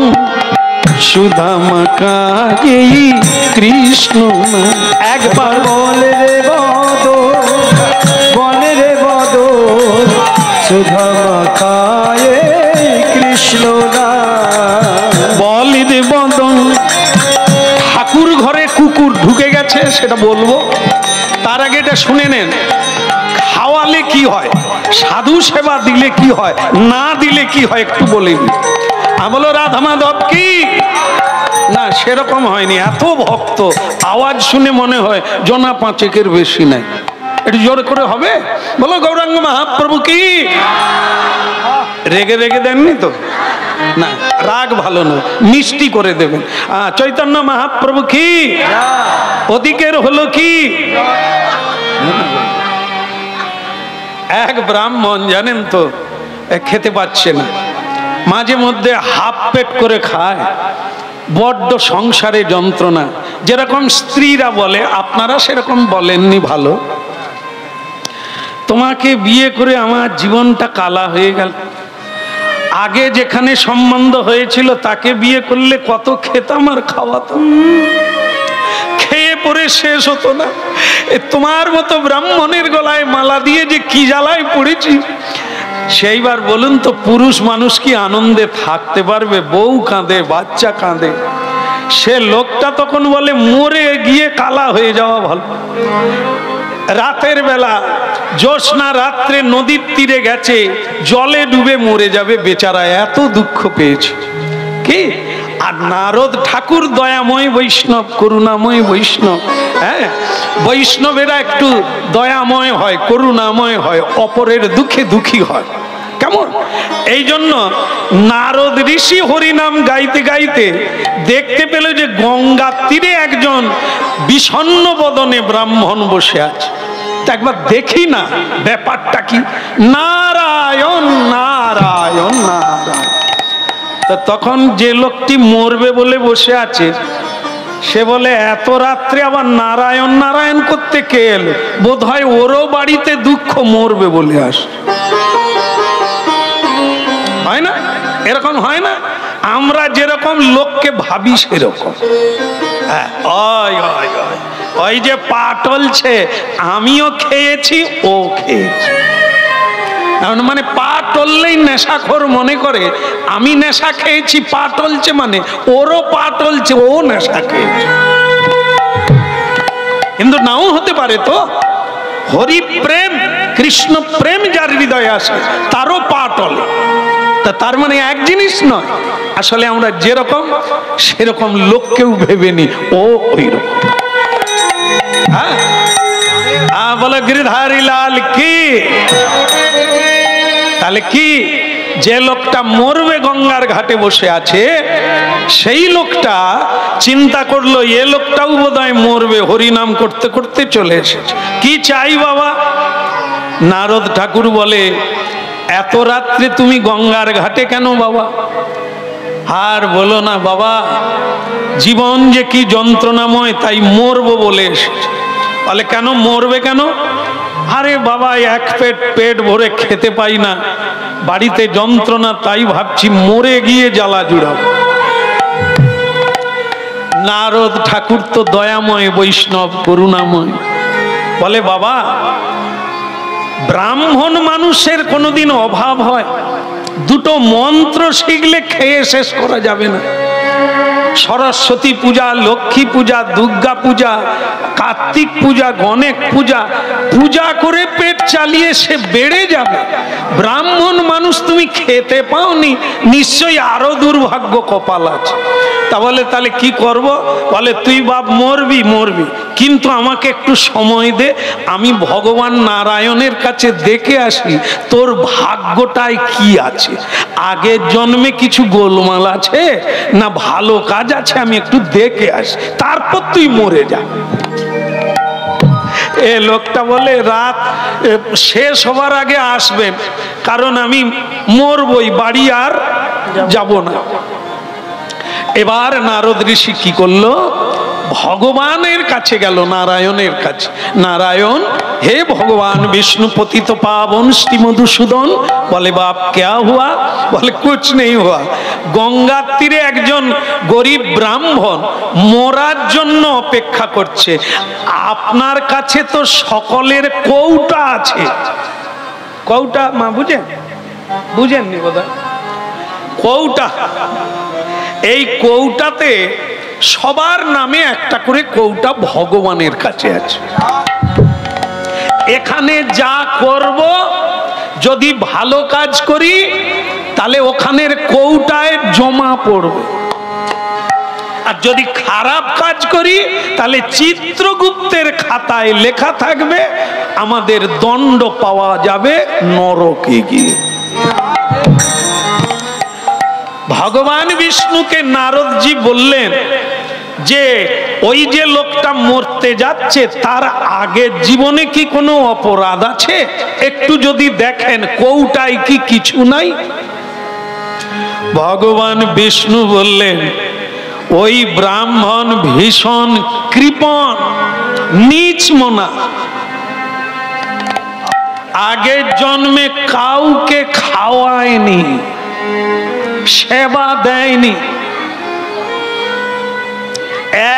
সুদামা কাজে কৃষ্ণ। একবার বলে রে বদন, বলে রে বদন, সুদামা কাজে কৃষ্ণ। বলি রে বদন। ঠাকুর ঘরে কুকুর ঢুকে গেছে, সেটা বলবো। তার আগে এটা শুনে নেন। খাওয়ালে কি হয়, সাধু সেবা দিলে কি হয়, না দিলে কি হয়, একটু বলিনি। আমি বলো রাধা মাধব কি না, সেরকম হয়নি। এত ভক্ত, আওয়াজ শুনে মনে হয় জনা পাঁচেকের বেশি নাই। একটু জোর করে হবে, বলো গৌরাঙ্গ মহাপ্রভু কি। রেগে রেগে দেননি তো? না, রাগ ভালো নয়, মিষ্টি করে দেবেন। চৈতন্য মহাপ্রভু কি। ওদিকের হলো কি। এক ব্রাহ্মণ জানেন তো খেতে পাচ্ছে না, মাঝে মধ্যে হাফ পেট করে খায়, বড্ড সংসারে যন্ত্রণা। যেরকম স্ত্রীরা বলে, আপনারা সেরকম বলেননি, ভালো, তোমাকে বিয়ে করে আমার জীবনটা কালা হয়ে গেল। আগে যেখানে সম্বন্ধ হয়েছিল তাকে বিয়ে করলে কত খেতাম আর খাওয়াতাম, খেয়ে পরে শেষ হতো না। তোমার মতো ব্রাহ্মণের গলায় মালা দিয়ে যে কি জ্বালায় পড়েছি। সেইবার বলুন তো, পুরুষ মানুষ কি আনন্দে থাকতে পারবে? বউ কাঁদে, বাচ্চা কাঁদে। সে লোকটা তখন বলে মরে গিয়ে কালা হয়ে যাওয়া ভালো। রাতের বেলা জ্যোৎস্না রাত্রে নদীর তীরে গেছে, জলে ডুবে মরে যাবে বেচারা, এত দুঃখ পেয়েছে। কি? আর নারদ ঠাকুর দয়াময় বৈষ্ণব, করুণাময় বৈষ্ণব। হ্যাঁ, বৈষ্ণবেরা একটু দয়াময় হয়, করুণাময় হয়, অপরের দুঃখে দুঃখী হয়। কেমন? এই জন্য নারদ ঋষি হরিনাম গাইতে গাইতে দেখতে পেল যে গঙ্গার তীরে একজন বিষণ্ণ বদনে ব্রাহ্মণ বসে আছে। একবার দেখি না ব্যাপারটা কি। নারায়ণ নারায়ণ নারায়ণ। তখন যে লোকটি মরবে বলে বসে আছে, সে বলে এত রাত্রে আবার নারায়ণ নারায়ণ করতে কে এলো? বোধ হয় ওরও বাড়িতে দুঃখ, মরবে বলে আসে। হয় না? এরকম হয় না? আমরা যেরকম লোককে ভাবি সেরকম। ওই যে পা টলছে, আমিও খেয়েছি, ও খেয়েছি। মানে পা টললেই নেশাখোর মনে করে আমি নেশা খেয়েছি, পা টলছে মানে ওরও পা টলছে, ও নেশা খেয়েছে। কিন্তু নাও হতে পারে তো। হরি প্রেম, কৃষ্ণ প্রেম যার হৃদয়ে আসে তারও পা টলে। তা তার মানে এক জিনিস নয়। আসলে আমরা যেরকম সেরকম লোককেও ভেবে নি ও ওই রকম। হ্যাঁ, বলো গিরিধারী লাল কি। তাহলে কি, যে লোকটা মরবে গঙ্গার ঘাটে বসে আছে, সেই লোকটা চিন্তা করলো এ লোকটাও বোধহয় মরবে, হরিনাম করতে করতে চলে এসেছে। কি চাই বাবা? নারদ ঠাকুর বলে, এত রাত্রে তুমি গঙ্গার ঘাটে কেন বাবা? আর বলো না বাবা, জীবন যে কি যন্ত্রণাময়, তাই মরবো বলে এসেছে। বলে কেন মরবে কেন? আরে বাবা, এক পেট ভরে খেতে পাই না, বাড়িতে যন্ত্রণা, তাই ভাবছি মরে গিয়ে জ্বালা জুড়াবো। নারদ ঠাকুর তো দয়াময় বৈষ্ণব, করুণাময়। বলে বাবা, ব্রাহ্মণ মানুষের কোনোদিন অভাব হয়? দুটো মন্ত্র শিখলে খেয়ে শেষ করা যাবে না। সরস্বতী পূজা, লক্ষ্মী পূজা, দুর্গা পূজা, কার্তিক পূজা, গণেশ পূজা, পূজা করে পেট চালিয়ে সে বেড়ে যাবে। ব্রাহ্মণ মানুষ তুমি খেতে পাওনি, নিশ্চয়ই আরো দুর্ভাগ্য কপাল আছে। তা বলে তাহলে কি করব? বলে তুই বাপ মরবি মরবি, কিন্তু আমাকে একটু সময় দে, আমি ভগবান নারায়ণের কাছে দেখে আসি তোর ভাগ্যটায় কি আছে, আগের জন্মে কিছু গোলমাল আছে না ভালো কাজ আছে, আমি একটু দেখে আসি, তারপর তুই মরে যা। এ লোকটা বলে রাত শেষ হবার আগে আসবেন, কারণ আমি মরবই, বাড়ি আর যাব না। এবার নারদ ঋষি কি করলো? ভগবানের কাছে গেল, নারায়ণের কাছে। নারায়ণ, হে ভগবান বিষ্ণু পতিত পাবন শ্রী মধুসূদন। বলে বাপ ক্যা হুয়া? বলে কুছ নেই হুয়া। গঙ্গার তীরে একজন গরিব ব্রাহ্মণ মরার জন্য অপেক্ষা করছে, আপনার কাছে তো সকলের কৌটা আছে। কৌটা মা বুঝেন? বুঝেননি বোধহয়? কৌটা, এই কৌটাতে সবার নামে একটা করে কৌটা ভগবানের কাছে আছে। এখানে যা করব, যদি ভালো কাজ করি তাহলে ওখানের কৌটায় জমা পড়বে, আর যদি খারাপ কাজ করি তাহলে চিত্রগুপ্তের খাতায় লেখা থাকবে আমাদের দণ্ড পাওয়া যাবে নরকে গিয়ে। ভগবান বিষ্ণুকে নারদজি বললেন যে ওই যে লোকটা মরতে যাচ্ছে তার আগের জীবনে কি কোনো অপরাধ আছে, একটু যদি দেখেন কৌটায় কি কিছু নাই। ভগবান বিষ্ণু বললেন ওই ব্রাহ্মণ ভীষণ কৃপণ নীচ মনা, আগের জন্মে কাউকে খাওয়ায়নি, সেবা দেয়নি,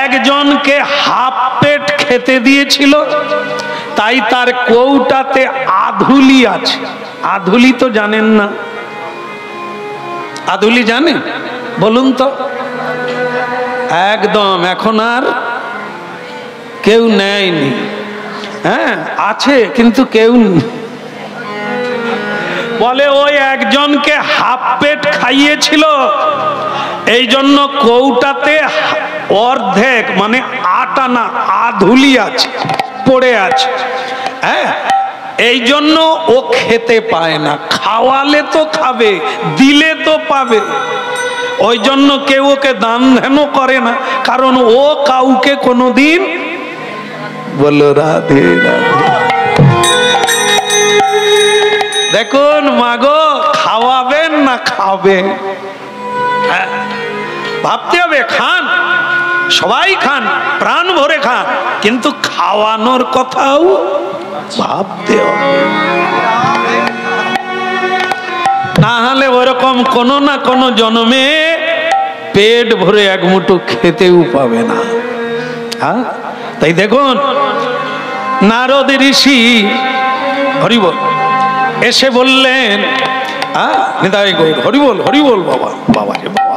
একজনকে হাফ পেট খেতে দিয়েছিল, তাই তার কৌটাতে আধুলি আছে। আধুলি তো জানেন না? আধুলি জানেন? বলুন তো। একদম এখন আর কেউ নেয়নি। হ্যাঁ আছে কিন্তু কেউ বলে ওই একজনকে হাফ পেট খাইয়েছিল, এই জন্য কৌটাতে অর্ধেক মানে 8 আনা আধুলি আছে, পড়ে আছে। হ্যাঁ এই জন্য ও খেতে পায় না, খাওয়ালে তো খাবে, দিলে তো পাবে, ওই জন্য কেউ ওকে দান ধ্যান করে না, কারণ ও কাউকে কোনোদিন বলো রাধে রাধে। দেখুন মাগো খাওয়াবেন না খাবেন, ভাবতে হবে। খান, সবাই খান, প্রাণ ভরে খান, কিন্তু খাওয়ানোর কথাও ভাবতে হবে, না হলে ওরকম কোনো না কোনো জন্মে পেট ভরে এক মুঠো খেতেও পাবে না। হ্যাঁ তাই দেখুন নারদ ঋষি হরিবল এসে বললেন, হ্যাঁ নিতাই গৌর হরিবল হরিবল বাবা, বাবা রে বাবা,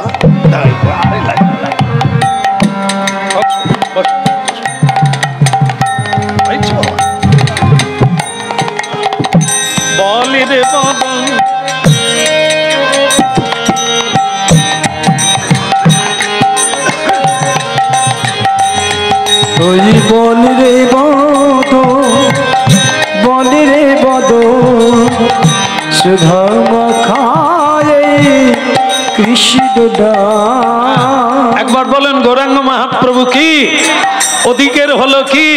বলি রে বাবা ওই বল রে বদ, বল রে বদ, সুধা মাখায়ে কৃষ্ণ দাস। একবার বলেন গৌরাঙ্গ মহাপ্রভু কি ওদিকের হলো কি?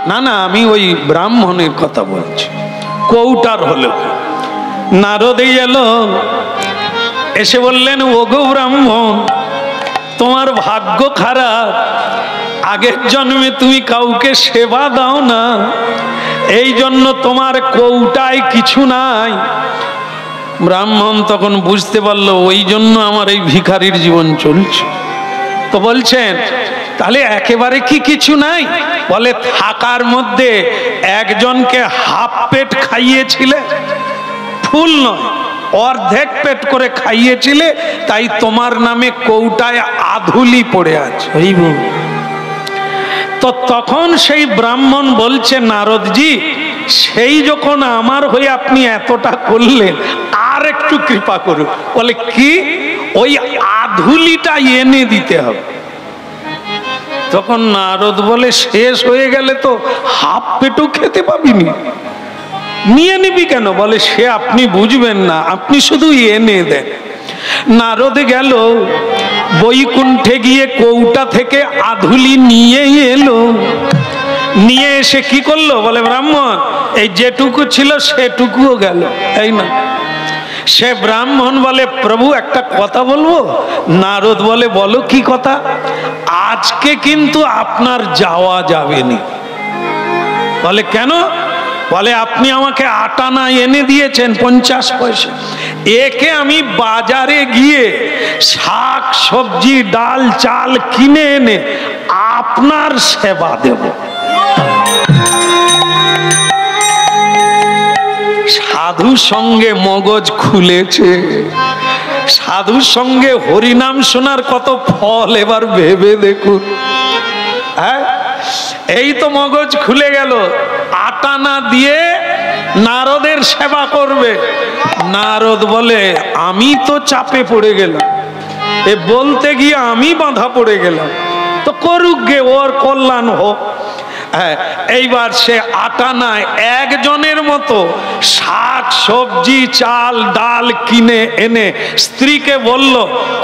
না না আমি ওই ব্রাহ্মণের কথা বলছি, কৌটার হলো। নারদে এলো, এসে বললেন ওগো ব্রাহ্মণ তোমার ভাগ্য খারাপ, আগের জন্মে তুমি কাউকে সেবা দাও না, এই জন্য তোমার কৌটায় কিছু নাই। ব্রাহ্মণ তখন বুঝতে পারলো ওই জন্য আমার এই ভিখারির জীবন চলছে। তো বলছেন তাহলে একেবারে কি কিছু নাই? বলে থাকার মধ্যে একজনকে হাফ পেট খাইয়েছিলে, ফুল নয় অর্ধেক পেট করে খাইয়েছিলে, তাই তোমার নামে কৌটায় আধুলি পড়ে আছে। তো তখন সেই ব্রাহ্মণ বলছে নারদজি সেই যখন আমার হয়ে আপনি এতটা করলেন আর একটু কৃপা করুন। বলে কি? ওই আধুলিটা এনে দিতে হবে। তখন নারদ বলে শেষ হয়ে গেলে তো হাফ পেটও খেতে পাবিনি, নিয়ে নিবি কেন? বলে সে আপনি বুঝবেন না, আপনি শুধু এনে দেন। নারদ গেল বৈকুণ্ঠে গিয়ে কৌটা থেকে আধুলি নিয়ে এলো, নিয়ে এসে কি করলো? বলে ব্রাহ্মণ এই যেটুকু ছিল সেটুকুও গেল, তাই না? সে ব্রাহ্মণ বলে প্রভু একটা কথা বলবো। নারদ বলে বলো কি কথা? আজকে কিন্তু আপনার যাওয়া যাবে না। বলে কেন? বলে আপনি আমাকে 8 আনা এনে দিয়েছেন 50 পয়সা, একে আমি বাজারে গিয়ে শাক সবজি ডাল চাল কিনে এনে আপনার সেবা দেব। সাধুর সঙ্গে মগজ খুলেছে, সাধুর সঙ্গে হরিনাম শোনার কত ফল এবার ভেবে দেখুন। হ্যাঁ এই তো মগজ খুলে গেল, 8 আনা দিয়ে নারদের সেবা করবে। নারদ বলে আমি তো চাপে পড়ে গেলাম, এ বলতে গিয়ে আমি বাঁধা পড়ে গেলাম, তো করুক গে, ওর কল্যাণ হোক। হ্যাঁ, এইবার সে আটা নয়, একজনের মতো শাক সবজি চাল ডাল কিনে এনে স্ত্রীকে বলল,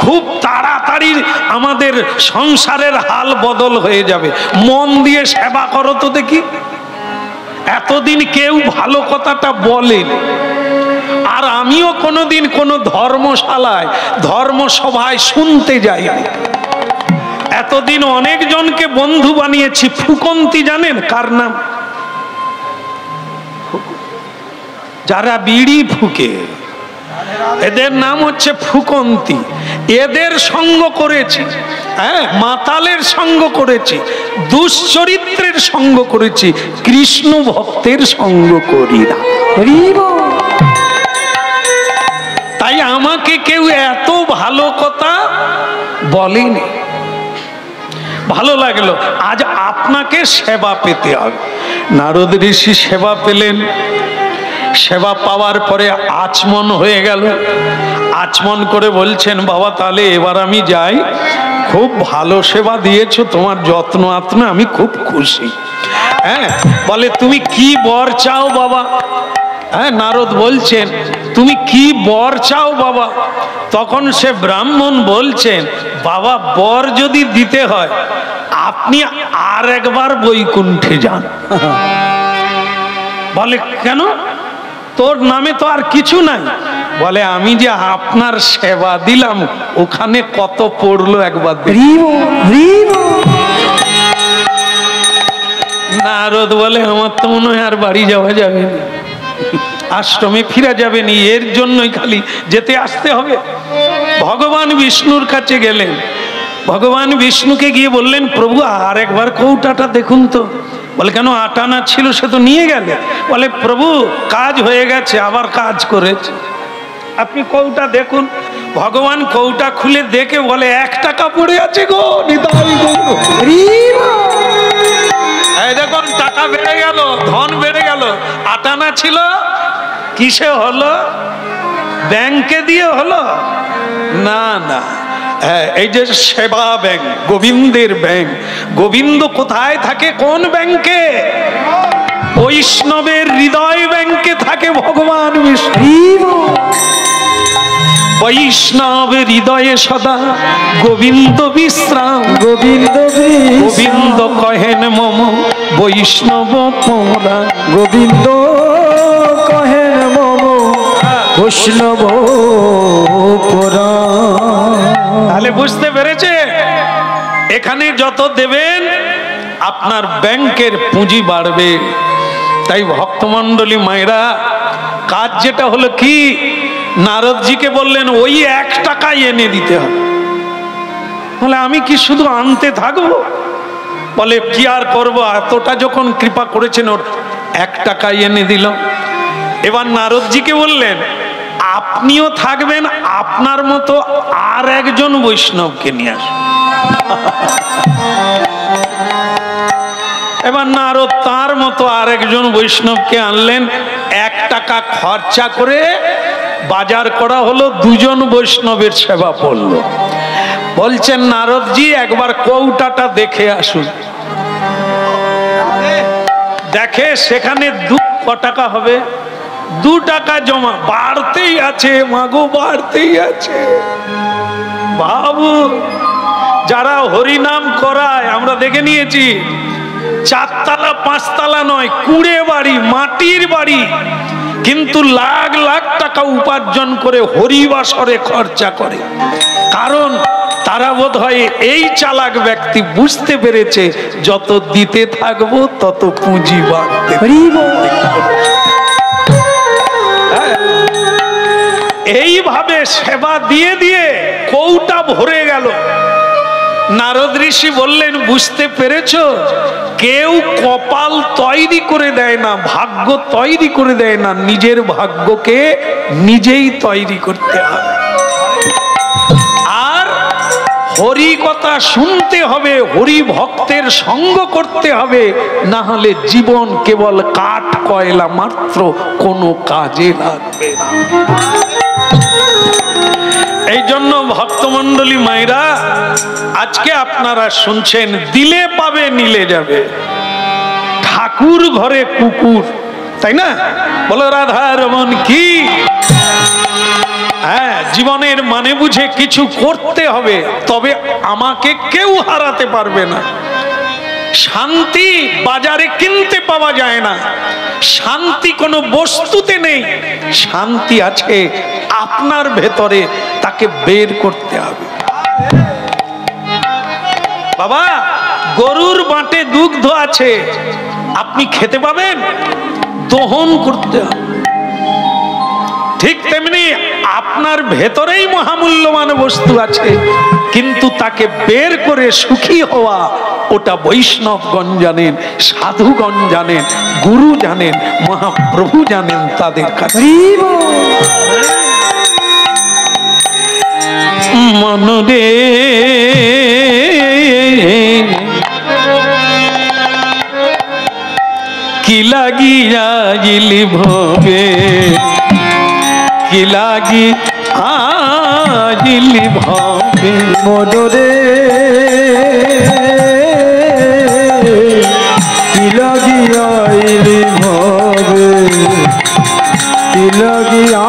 খুব তাড়াতাড়ি আমাদের সংসারের হাল বদল হয়ে যাবে, মন দিয়ে সেবা করো তো দেখি। এতদিন কেউ ভালো কথাটা বলেনি, আর আমিও কোনোদিন কোনো ধর্মশালায় ধর্মসভায় শুনতে যাইনি। এতদিন অনেকজনকে বন্ধু বানিয়েছি। ফুকন্তি জানেন কার নাম? যারা বিড়ি ফুকে, এদের নাম হচ্ছে ফুকন্তি। এদের সঙ্গ করেছি, হ্যাঁ, মাতালের সঙ্গ করেছি, দুশ্চরিত্রের সঙ্গ করেছি, কৃষ্ণ ভক্তের সঙ্গ করি না। তাই আমাকে কেউ এত ভালো কথা বলেনি। ভালো লাগলো। আজ আপনাকে সেবা পেতে হবে। নারদ ঋষি সেবা পেলেন, সেবা পাওয়ার পরে আচমন হয়ে গেল। আচমন করে বলছেন, বাবা তাহলে এবার আমি যাই, খুব ভালো সেবা দিয়েছো, তোমার যত্ন আত্মা আমি খুব খুশি। হ্যাঁ, বলে তুমি কি বর চাও বাবা? হ্যাঁ, নারদ বলছেন তুমি কি বর চাও বাবা? তখন সে ব্রাহ্মণ বলছেন, বাবা বর যদি দিতে হয় আপনি আর একবার বৈকুণ্ঠে যান। বলে কেন? তোর নামে তো আর কিছু নাই। বলে আমি যে আপনার সেবা দিলাম ওখানে কত পড়লো একবার। নারদ বলে আমার তো মনে হয় আর বাড়ি যাওয়া যাবে না, আশ্রমে ফিরা যাবে নি, এর জন্যই খালি যেতে আসতে হবে। ভগবান বিষ্ণুর কাছে গেলেন। ভগবান বিষ্ণুকে গিয়ে বললেন, প্রভু আর একবার কৌটাটা দেখুন তো। বলে কেন? আটানা ছিল, সে তো নিয়ে গেলে। বলে প্রভু কাজ হয়ে গেছে, আবার কাজ করেছে, আপনি কৌটা দেখুন। ভগবান কৌটা খুলে দেখে বলে 1 টাকা পড়ে আছে গো, নিতাই গৌর। এই দেখুন টাকা বেড়ে গেল, ধন বেড়ে গেল। আটানা ছিল, কিসে হলো? ব্যাংকে দিয়ে হলো না? না, এই যে সেবা ব্যাংক, গোবিন্দের ব্যাংক। গোবিন্দ কোথায় থাকে? কোন ব্যাংকে? বৈষ্ণবের হৃদয় ব্যাংকে থাকে ভগবান বিষ্ণু। বৈষ্ণবের হৃদয়ে সদা গোবিন্দ বিশ্রাম। গোবিন্দ গোবিন্দ কহেন মম বৈষ্ণব পোরা। গোবিন্দ কহেন মম বৈষ্ণব পোরা। তাহলে বুঝতে পেরেছে, এখানে যত দেবেন আপনার ব্যাংকের পুঁজি বাড়বে। তাই ভক্তমণ্ডলী মায়েরা, কাজ যেটা হলো কি, নারদজিকে বললেন ওই 1 টাকাই এনে দিতে হবে। বলে আমি কি শুধু আনতে থাকবো? বলে কি আর করবো, এতটা যখন কৃপা করেছেন ওর 1 টাকাই এনে দিল। এবার নারদজিকে বললেন আপনিও থাকবেন, আপনার মতো আর একজন বৈষ্ণবকে নিয়ে আসুন। এবার নারদ তার মতো আর একজন বৈষ্ণবকে আনলেন। 1 টাকা খরচা করে বাজার করা হলো, 2 জন বৈষ্ণবের সেবা পড়লো। বলছেন নারদজি একবার কৌটাটা দেখে আসুন। দেখে সেখানে 2 টাকা হবে, 2 টাকা জমা, বাড়তেই আছে মাগো, বাড়তেই আছে। বাবু যারা হরিনাম করায় আমরা দেখে নিয়েছি, 4 তলা 5 তলা নয়, 20 বাড়ি, মাটির বাড়ি, কিন্তু লাখ লাখ টাকা উপার্জন করে হরিবাসরে খরচা করে। কারণ তারা বোধ হয় এই চালাক ব্যক্তি বুঝতে পেরেছে যত দিতে থাকবো তত পুঁজি বাড়তে। এইভাবে সেবা দিয়ে দিয়ে কৌটা ভরে গেল। নারদ ঋষি বললেন বুঝতে পেরেছো, কেউ কপাল তৈরি করে দেয় না, ভাগ্য তৈরি করে দেয় না, নিজের ভাগ্যকে নিজেই তৈরি করতে হবে। আর হরি কথা শুনতে হবে, হরি ভক্তের সঙ্গ করতে হবে, না হলে জীবন কেবল কাঠ কয়লা মাত্র, কোনো কাজে লাগবে না। এই জন্য ভক্তমণ্ডলী মায়েরা, আজকে আপনারা শুনছেন দিলে পাবে নিলে যাবে। ঠাকুর ঘরে কুকুর, তাই না? বলো রাধা রমন কি? হ্যাঁ, জীবনের মানে বুঝে কিছু করতে হবে, তবে আমাকে কেউ হারাতে পারবে না। শান্তি বাজারে কিনতে পাওয়া যায় না, শান্তি কোনো বস্তুতে নেই, শান্তি আছে আপনার ভেতরে, তাকে বের করতে হবে। বাবা, গরুর বাটে দুগ্ধ আছে, আপনি খেতে পাবেন? দহন করতে হবে। ঠিক তেমনি আপনার ভেতরেই মহামূল্যবান বস্তু আছে, কিন্তু তাকে বের করে সুখী হওয়া, ওটা বৈষ্ণবগণ জানেন, সাধুগণ জানেন, গুরু জানেন, মহাপ্রভু জানেন, তাদের কাছে। মনরে কি লাগিয়া গিলি ভবে, কি লাগি আজিলি ভবে, মনরে কি লাগিয়া আইলি ভবে, কি লাগিয়া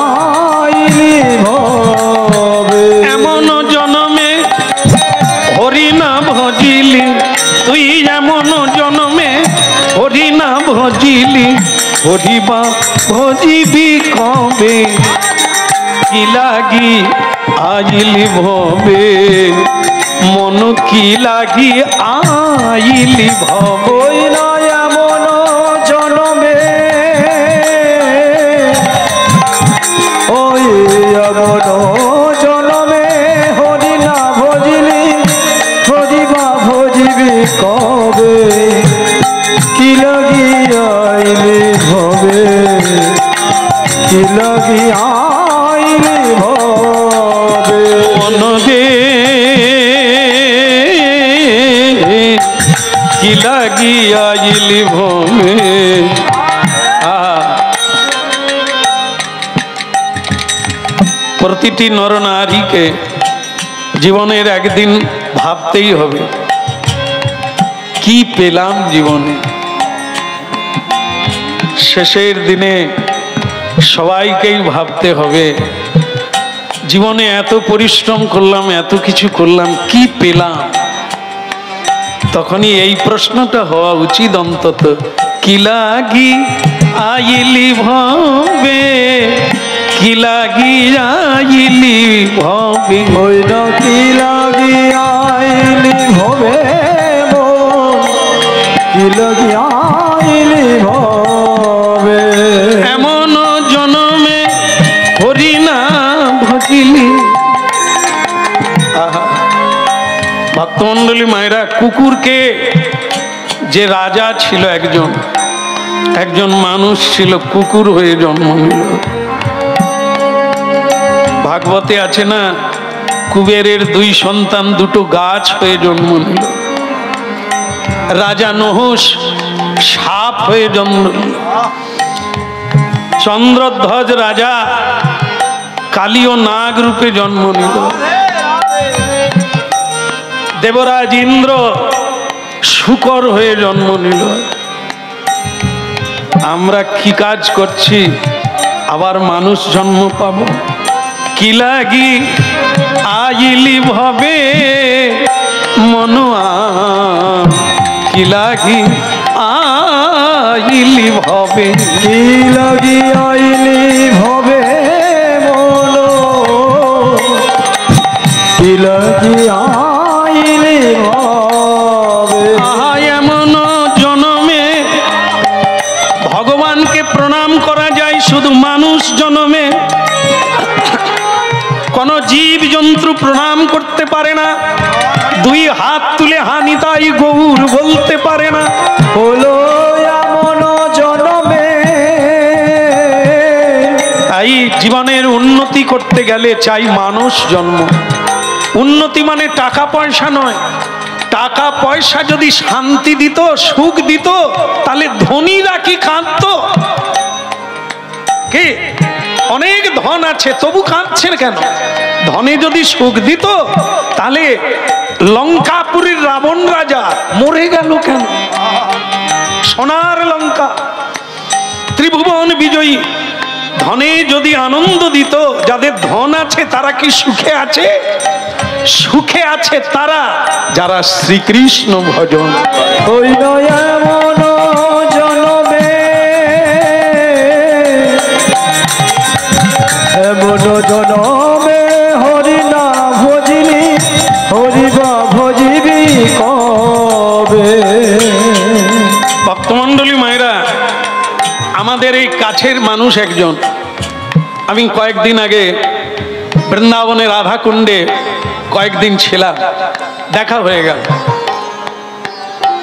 আইলি ভবে। এমন জনমে হরি না ভজিলি, তুই এমন জনমে হরি না ভজিলি, হরিবা ভজিবি কবে, কি লাগি আইলি ভবে, মন কি লাগি আইলি ভবে। ওই না এমন জনমে, ওই এমন জনমে হরি না ভজিলি, হরিবা ভজিবি কবে, কি লাগি আইলি ভবে, কি লাগি আইলি ভবে। মনরে কি লাগি আইলি ভবে। প্রতিটি নরনারীকে জীবনের একদিন ভাবতেই হবে, কি পেলাম জীবনে। শেষের দিনে সবাইকেই ভাবতে হবে, জীবনে এত পরিশ্রম করলাম, এত কিছু করলাম, কি পেলাম। তখনই এই প্রশ্নটা হওয়া উচিত অন্তত, কি লাগি আইলি ভবে, কি লাগি আইলি ভবে। ওই না কি লাগি আইলি ভবে, কি লাগি আইলি ভবে। এমন জনমে হরি না ভজিলি। ভক্তমন্ডলী মায়েরা, কুকুরকে যে রাজা ছিল, একজন মানুষ ছিল, কুকুর হয়ে জন্ম নিল। ভাগবতে আছে না, কুবেরের 2 সন্তান 2টো গাছ হয়ে জন্ম নিল। রাজা নহুষ সাপ হয়ে জন্ম নিল। চন্দ্রধ্বজ রাজা কালীয় নাগ রূপে জন্ম নিল। দেবরাজ ইন্দ্র শূকর হয়ে জন্ম নিল। আমরা কি কাজ করছি, আবার মানুষ জন্ম পাব। কি লাগি আইলি ভবে, মনোয়া কি লাগি আইলি ভবে, কি লাগি আইলি ভবে, মন কি লাগি আইলি ভবে। এমন জনমে ভগবানকে প্রণাম করা যায় শুধু মানুষ জনমে, কোন জীব জন্তু প্রণাম করতে পারে না, 2 হাত তুলে হানিতাই গৌর বলতে পারে না। হলো এমন জনমে, তাই জীবনের উন্নতি করতে গেলে চাই মানুষ জন্ম। উন্নতি মানে টাকা পয়সা নয়। টাকা পয়সা যদি শান্তি দিত, সুখ দিত, তাহলে ধনীরা কি কাঁদতো? কি অনেক ধন আছে, তবু কাঁদছেন কেন? ধনে যদি সুখ দিত, তাহলে লঙ্কাপুরীর রাবণ রাজা মরে গেল কেন? সোনার লঙ্কা, ত্রিভুবন বিজয়ী। ধনে যদি আনন্দ দিত, যাদের ধন আছে তারা কি সুখে আছে? সুখে আছে তারা যারা শ্রীকৃষ্ণ ভজন। হইল এমন জনমে, এমন জনমে হরি না ভজিনি, হরি বা ভজিবি কবে। ভক্তমণ্ডলী মায়েরা, আমাদের এই কাছের মানুষ একজন, আমি কয়েকদিন আগে বৃন্দাবনের রাধাকুণ্ডে কয়েকদিন ছিলাম, দেখা হয়ে গেল।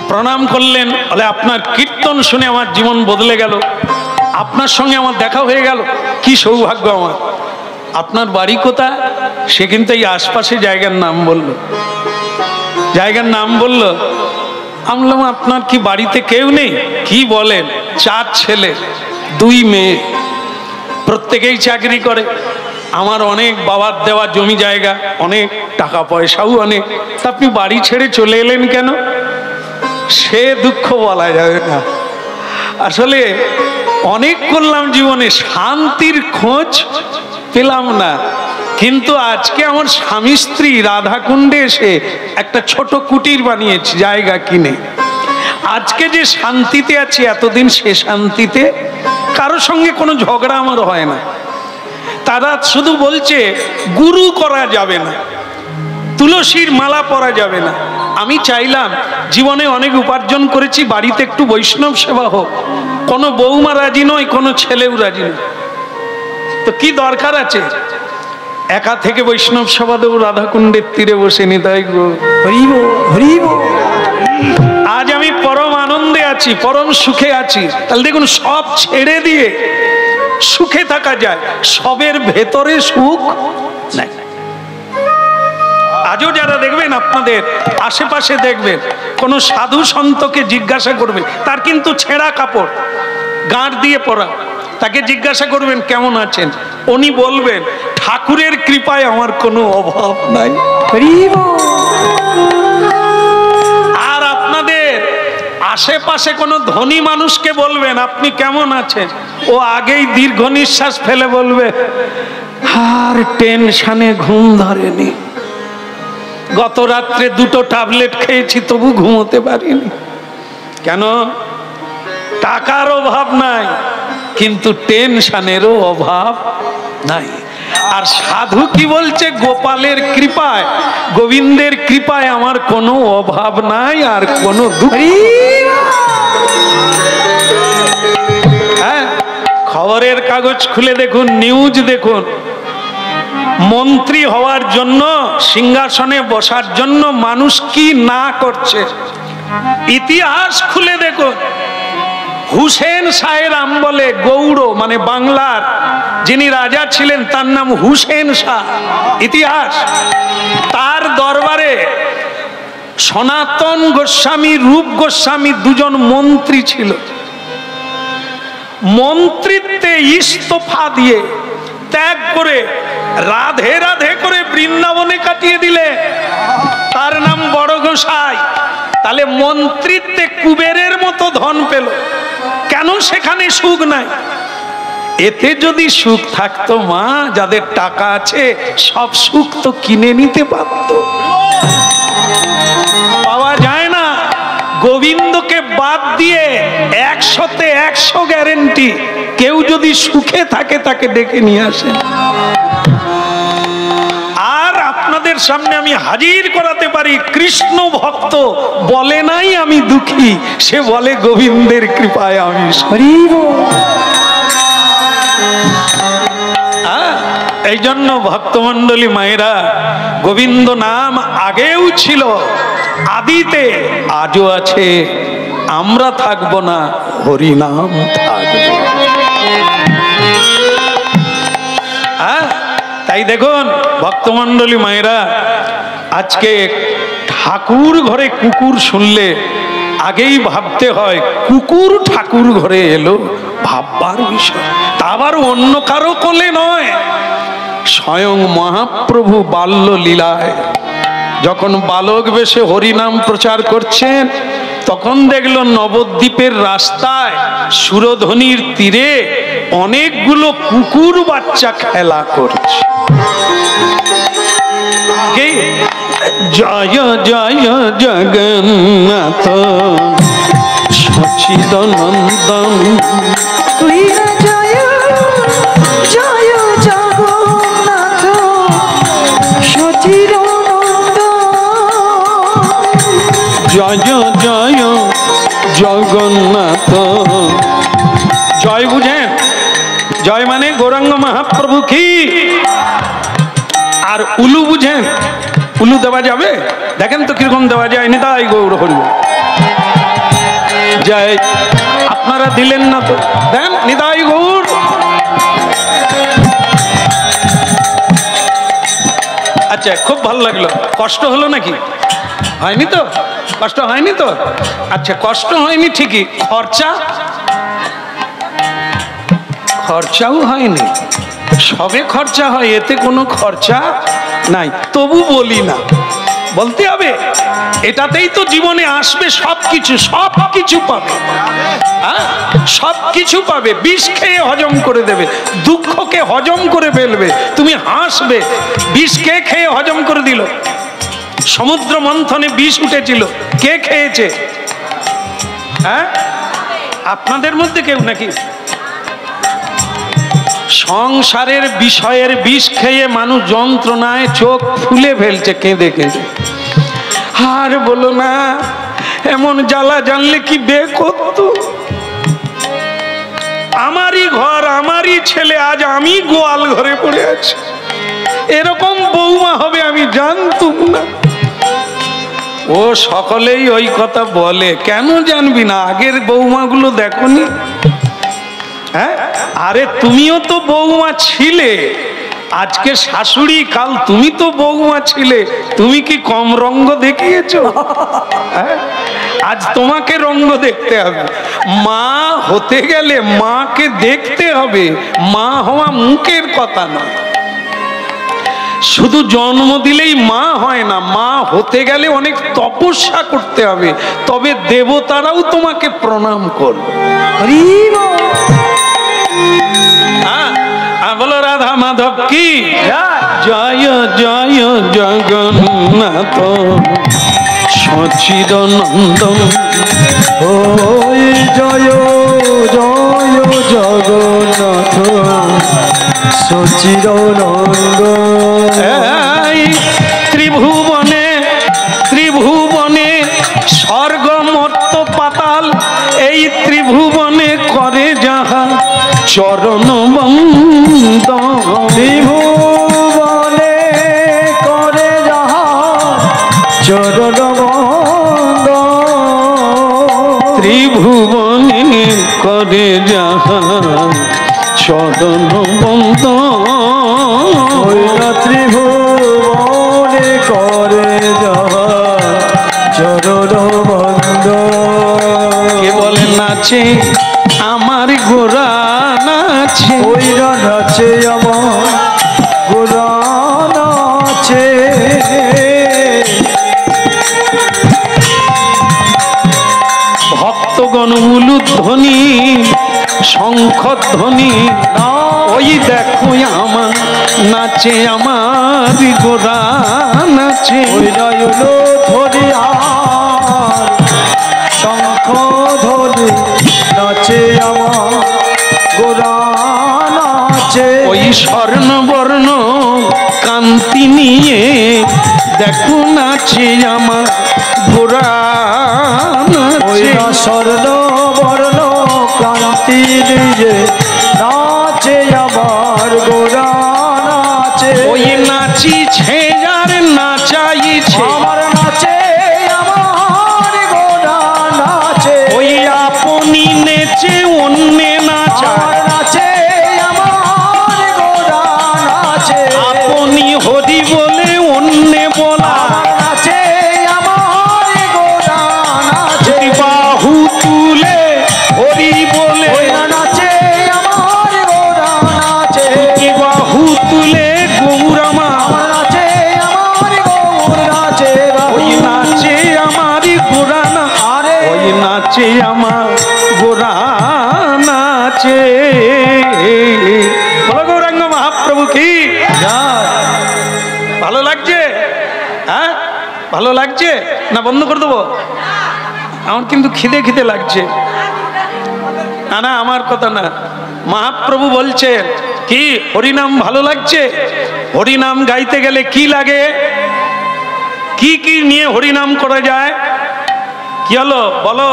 প্রণাম করলেন, বলে আপনার কীর্তন শুনে আমার জীবন বদলে গেল, আপনার সঙ্গে আমার দেখা হয়ে গেল, কি সৌভাগ্য আমার। আপনার বাড়ি কোথায়? সে কিন্তু এই আশপাশে জায়গার নাম বলল, জায়গার নাম বলল। আমি বললাম আপনার কি বাড়িতে কেউ নেই? কি বলেন? 4 ছেলে 2 মেয়ে, প্রত্যেকেই চাকরি করে। আমার অনেক বাবার দেওয়া জমি জায়গা, অনেক টাকা পয়সাও অনেক। তা আপনি বাড়ি ছেড়ে চলে এলেন কেন? সে দুঃখ বলা যাবে না। আসলে অনেক করলাম জীবনে, শান্তির খোঁজ পেলাম না। কিন্তু আজকে আমার স্বামী স্ত্রী রাধাকুণ্ডে এসে একটা ছোট কুটির বানিয়েছি জায়গা কিনে। আজকে যে শান্তিতে আছি, এতদিন সে শান্তিতে, কারোর সঙ্গে কোনো ঝগড়া আমার হয় না। তারা শুধু বলছে গুরু করা যাবে না, তুলসীর মালা পরা যাবে না। আমি চাইলাম জীবনে অনেক উপার্জন করেছি, বাড়িতে একটু বৈষ্ণব সেবা হোক। কোনো বৌমা রাজি নয়, কোনো ছেলেও রাজি নয়। তো কি দরকার আছে একা থেকে বৈষ্ণব সেবা দেবো রাধাকুণ্ডের তীরে বসে? নিতাই গো হরিব হরিব। আজ আমি পরম আনন্দে আছি, পরম সুখে আছি। তাহলে দেখুন, সব ছেড়ে দিয়ে সুখে থাকা যায়, সবের ভেতরে সুখ নাই। আজও যারা দেখবেন আপনাদের আশেপাশে, দেখবেন কোন সাধু সন্তকে জিজ্ঞাসা করবেন, তার কিন্তু ছেঁড়া কাপড় গাঁট দিয়ে পরা, তাকে জিজ্ঞাসা করবেন কেমন আছেন, উনি বলবেন ঠাকুরের কৃপায় আমার কোনো অভাব নাই। আর আপনাদের আশেপাশে কোনো ধনী মানুষকে বলবেন আপনি কেমন আছেন, ও আগেই দীর্ঘ নিঃশ্বাস ফেলে বলবে আর টেনশনে ঘুম ধরেনি, গত রাত্রে 2টো ট্যাবলেট খেয়েছি তবু ঘুমোতে পারিনি। কেন? টাকার অভাব নাই, কিন্তু টেনশনেরও অভাব নাই। আর সাধু কি বলছে? গোপালের কৃপায়, গোবিন্দের কৃপায় আমার কোনো অভাব নাই আর কোনো দুঃখ। হ্যাঁ, খবরের কাগজ খুলে দেখুন, নিউজ দেখুন, মন্ত্রী হওয়ার জন্য, সিংহাসনে বসার জন্য মানুষ কি না করছে। ইতিহাস খুলে দেখুন, হুসেন শাহের আমলে গৌড় মানে বাংলার যিনি রাজা ছিলেন তার নাম হুসেন শাহ। ইতিহাস, তার দরবারে সনাতন গোস্বামী, রূপ গোস্বামী 2জন মন্ত্রী ছিল। মন্ত্রিত্বে ইস্তফা দিয়ে ত্যাগ করে রাধে রাধে করে বৃন্দাবনে কাটিয়ে দিলে, তার নাম বড় গোসাই। তাহলে মন্ত্রিত্বে কুবেরের মতো ধন পেল, কেন সেখানে সুখ নাই? এতে যদি সুখ থাকতো মা, যাদের টাকা আছে সব সুখ তো কিনে নিতে পারত। পাওয়া যায় না। গোবিন্দকে বাদ দিয়ে 100তে 100 গ্যারেন্টি, কেউ যদি সুখে থাকে তাকে ডেকে নিয়ে আসে। আর আপনাদের সামনে আমি হাজির করাতে পারি, কৃষ্ণ ভক্ত বলে নাই আমি দুঃখী, সে বলে গোবিন্দের কৃপায় আমি শরীর। এই জন্য ভক্তমণ্ডলী মায়েরা, গোবিন্দ নাম আগেও ছিল, আদিতে, আজও আছে, আমরা থাকবো না, হরি নাম থাকবে। তাই দেখুন ভক্তমণ্ডলী মায়েরা, আজকে ঠাকুর ঘরে কুকুর শুনলে আগেই ভাবতে হয় কুকুর ঠাকুর ঘরে এলো, ভাববার বিষয়। তা আবার অন্য কারো কোলে নয়, স্বয়ং মহাপ্রভু বাল্য লীলায় যখন বালক বেশে হরিনাম প্রচার করছেন, তখন দেখলো নবদ্বীপের রাস্তায় সুরধনির তীরে অনেকগুলো কুকুর বাচ্চা খেলা করছে। জয় জয় জগন্নাথ সচিদানন্দন, জয় জয় জগন্নাথ সচিদানন্দন, জয় জয় জগন্নাথ। জয় বুঝেন? জয় মানে গৌরাঙ্গ মহাপ্রভু কি। আর উলু বুঝেন? উলু দেওয়া যাবে? দেখেন তো কিরকম দেওয়া যায়। নিতাই গৌর হরি জয়। আপনারা দিলেন না তো, দেন নিতাই গৌর। আচ্ছা, খুব ভালো লাগলো। কষ্ট হলো নাকি? হয়নি তো? কষ্ট হয়নি তো? আচ্ছা, কষ্ট হয়নি ঠিকই, খরচা খরচাও হয়নি। সবে খরচা হয়, এতে কোনো খরচা নাই। তবু বলি না, বলতে হবে। এটাতেই তো জীবনে আসবে সবকিছু, সবকিছু পাবে। হ্যাঁ, সবকিছু পাবে। বিষ খেয়ে হজম করে দেবে, দুঃখকে হজম করে ফেলবে। তুমি হাসবে। বিষ কে খেয়ে হজম করে দিল? সমুদ্র মন্থনে বিষ উঠেছিল, কে খেয়েছে? হ্যাঁ, আপনাদের মধ্যে কেউ নাকি? সংসারের বিষয়ের বিষ খেয়ে মানুষ যন্ত্রণায় চোখ ফুলে ফেলছে কেঁদে কেঁদে। আর বলো না, এমন জ্বালা জানলে কি বে করতো? আমারই ঘর, আমারই ছেলে, আজ আমি গোয়াল ঘরে পড়ে আছি। এরকম বৌমা হবে আমি জানতুম না। ও সকলেই ওই কথা বলে, কেন জানবি না? আগের বৌমাগুলো দেখোনি? হ্যাঁ, আরে তুমিও তো বৌমা ছিলে। আজকে শাশুড়ি, কাল তুমি তো বৌমা ছিলে। তুমি কি কম রঙ্গ দেখিয়েছো? হ্যাঁ, আজ তোমাকে রঙ্গ দেখতে হবে। মা হতে গেলে মাকে দেখতে হবে। মা হওয়া মুখের কথা না। শুধু জন্ম দিলেই মা হয় না, মা হতে গেলে অনেক তপস্যা করতে হবে। তবে দেবতারাও তোমাকে প্রণাম করবে। বলো রাধা মাধব কি জয় জয় জগন্নাথ সচিদানন্দন। ওই জয় জয় জগন্নাথ সচিদানন্দন। এই ত্রিভুবনে ত্রিভুবনে স্বর্গ মর্ত্য পাতাল, এই ত্রিভুবনে করে যাহা চরণ বন্দন। ত্রিভুবনে করে যাহা চরণ বন্দন। ত্রিভুবনে করে যাহা চরণ বন্দন। ওই না ত্রিভুবনে করে যাহা চরণ বন্দন। কে বলে নাচে আমার গোরা নাচে? ওই না নাচে আমার গোরা নাচে। ভক্তগণ উলুধ্বনি শঙ্খধ্বনি, ওই দেখো আমার নাচে আমার গোরা নাচে। ওই নয়ন ধরি আর শঙ্খ ধরি নাচে আমার গোরা নাচে। ওই স্বর্ণবর্ণ কান্তি নিয়ে দেখো নাচে আমার গোরা ওই নাচে। না স্বর্ণ বর্ণ ক্রান্তি দিয়ে নাচে আমার গোরা নাচে। ওই নাচিছে আর নাচাইছে, আমার নাচে আমার গোরা নাচে। ওই আপনি নেচে অন্যে নাচায়। আমার নাচে আমার গোরা নাচে। আপনি হরি বলে অন্যে বলা, আমার নাচে আমার গোরা নাচে। বাহু তুলে হরি বলে, ওই না নাচে আমার গোরা নাচে। বাহু তুলে গৌরামা, আমার নাচে আমার গৌর নাচে। ওই নাচে আমার গোরা না। আরে ওই নাচে আমার গোরা নাচে। বলো গৌরাঙ্গ মহাপ্রভু কি। ভালো লাগছে? হ্যাঁ ভালো লাগছে না বন্ধ করে দেবো? আমার কিন্তু খিদে খিদে লাগছে। না না আমার কথা না, মহাপ্রভু বলছেন কি হরিনাম ভালো লাগছে? হরিনাম গাইতে গেলে কি লাগে? কি কি নিয়ে হরিনাম করা যায়? কি হলো বলো?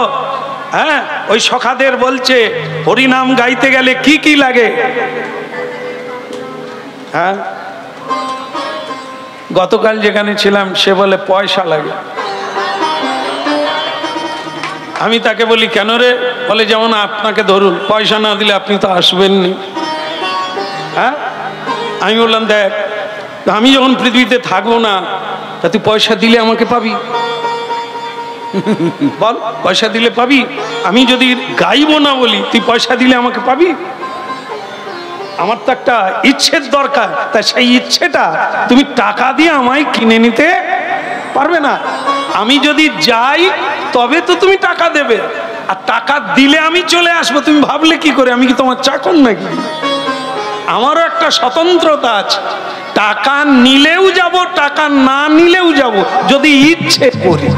হ্যাঁ ওই সখাদের বলছে হরিনাম গাইতে গেলে কি কি লাগে? হ্যাঁ গতকাল যেখানে ছিলাম সে বলে পয়সা লাগে। আমি তাকে বলি কেন রে? বলে যেমন আপনাকে ধরুন পয়সা না দিলে আপনি তো আসবেননি। হ্যাঁ আমি বললাম দেখ আমি যখন পৃথিবীতে থাকবো না তা তুই পয়সা দিলে আমাকে পাবি? বল পয়সা দিলে পাবি? আমি যদি গাইবো না বলি তুই পয়সা দিলে আমাকে পাবি? আমার তো একটা ইচ্ছের দরকার, তা সেই ইচ্ছেটা তুমি টাকা দিয়ে আমায় কিনে নিতে পারবে না। আমি যদি যাই তবে তো তুমি টাকা দেবে, আর টাকা দিলে আমি চলে আসবো। তুমি ভাবলে কি করে আমি কি তোমার চাকর নাকি? আমারও একটা স্বতন্ত্রতা আছে, টাকা নিলেও যাব টাকা না নিলেও যাব যদি ইচ্ছে করি।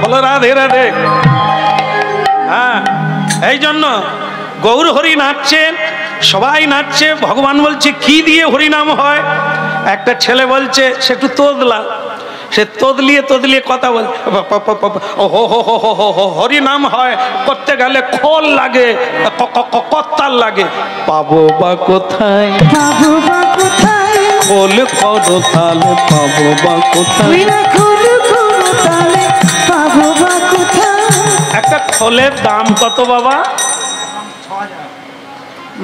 বলো রাধে রাধে। হ্যাঁ এই জন্য গৌর হরি নাচছেন, সবাই নাচছে। ভগবান বলছে কি দিয়ে হরিনাম হয়? একটা ছেলে বলছে সে একটু তোদলা, সে তোদলিয়ে কথা বল হরিনাম হয় করতে গেলে খোল লাগে, কত্তাল লাগে। পাবো বা কোথায়, পাবো বা কোথায়, খোল করো তালে পাবো বা কোথায়, তালে পাবো বা কোথায়। একটা খোলের দাম কত বাবা?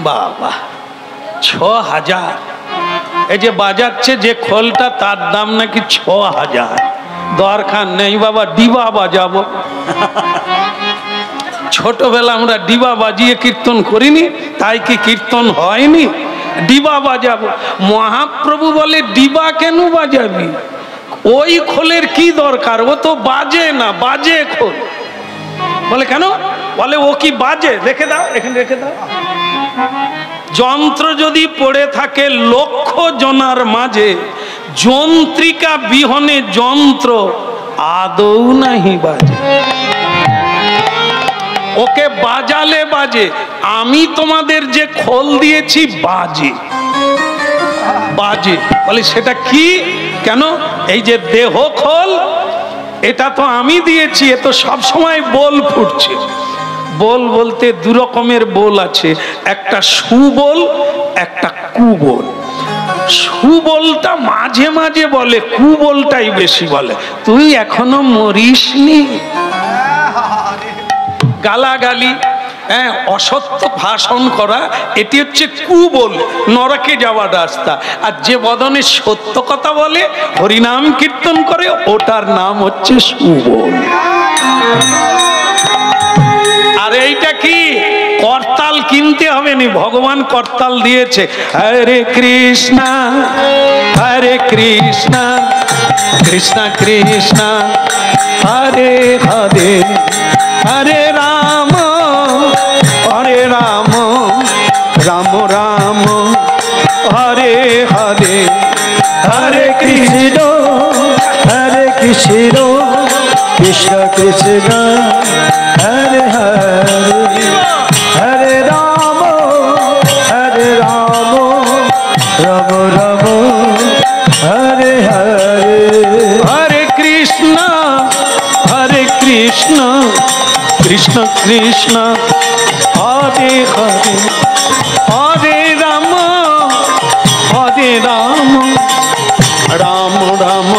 বাবা ৬,০০০। এই যে বাজাচ্ছে যে খোলটা তার দাম নাকি ৬,০০০। দরকার নেই বাবা ডিবা বাজাবো। ছোটবেলা আমরা ডিবা বাজিয়ে কীর্তন করিনি, তাই কি কীর্তন হয়নি? ডিবা বাজাবো। মহাপ্রভু বলে ডিবা কেন বাজাবি? ওই খোলের কি দরকার? ও তো বাজে না, বাজে খোল। বলে কেন? বলে ও কি বাজে? রেখে দাও, এখানে রেখে দাও। যন্ত্র যদি পড়ে থাকে লক্ষ জনার মাঝে, যন্ত্রিকা বিহনে যন্ত্র আদৌ নাহি বাজে। ওকে বাজালে বাজে। আমি তোমাদের যে খোল দিয়েছি বাজে, বাজে। বলে সেটা কি? কেন? এই যে দেহ খোল এটা তো আমি দিয়েছি, এ তো সব সময় বোল ফুটছে। বোল বলতে দু রকমের বোল আছে, একটা সুবোল একটা কুবোল। সুবোলটা মাঝে মাঝে বলে, কুবোলটাই বেশি বলে। তুই এখনো মরিসনি। গালাগালি, হ্যাঁ অসত্য ভাষণ করা, এটি হচ্ছে কুবোল, নরকে যাওয়ার রাস্তা। আর যে বদনে সত্য কথা বলে, হরিনাম কীর্তন করে, ওটার নাম হচ্ছে সুবোল। আর এইটা কি? করতাল কিনতে হবে নি, ভগবান করতাল দিয়েছে। হরে কৃষ্ণ হরে কৃষ্ণ কৃষ্ণ কৃষ্ণ হরে হরে, হরে রাম রাম রাম হরে হরে, হরে কৃষ্ণ কৃষ্ণ কৃষ্ণ হরে হরে, হরে রাম রাম রাম হরে হরে, হরে কৃষ্ণ কৃষ্ণ কৃষ্ণ হরে হরে, হরে রাম রাম রাম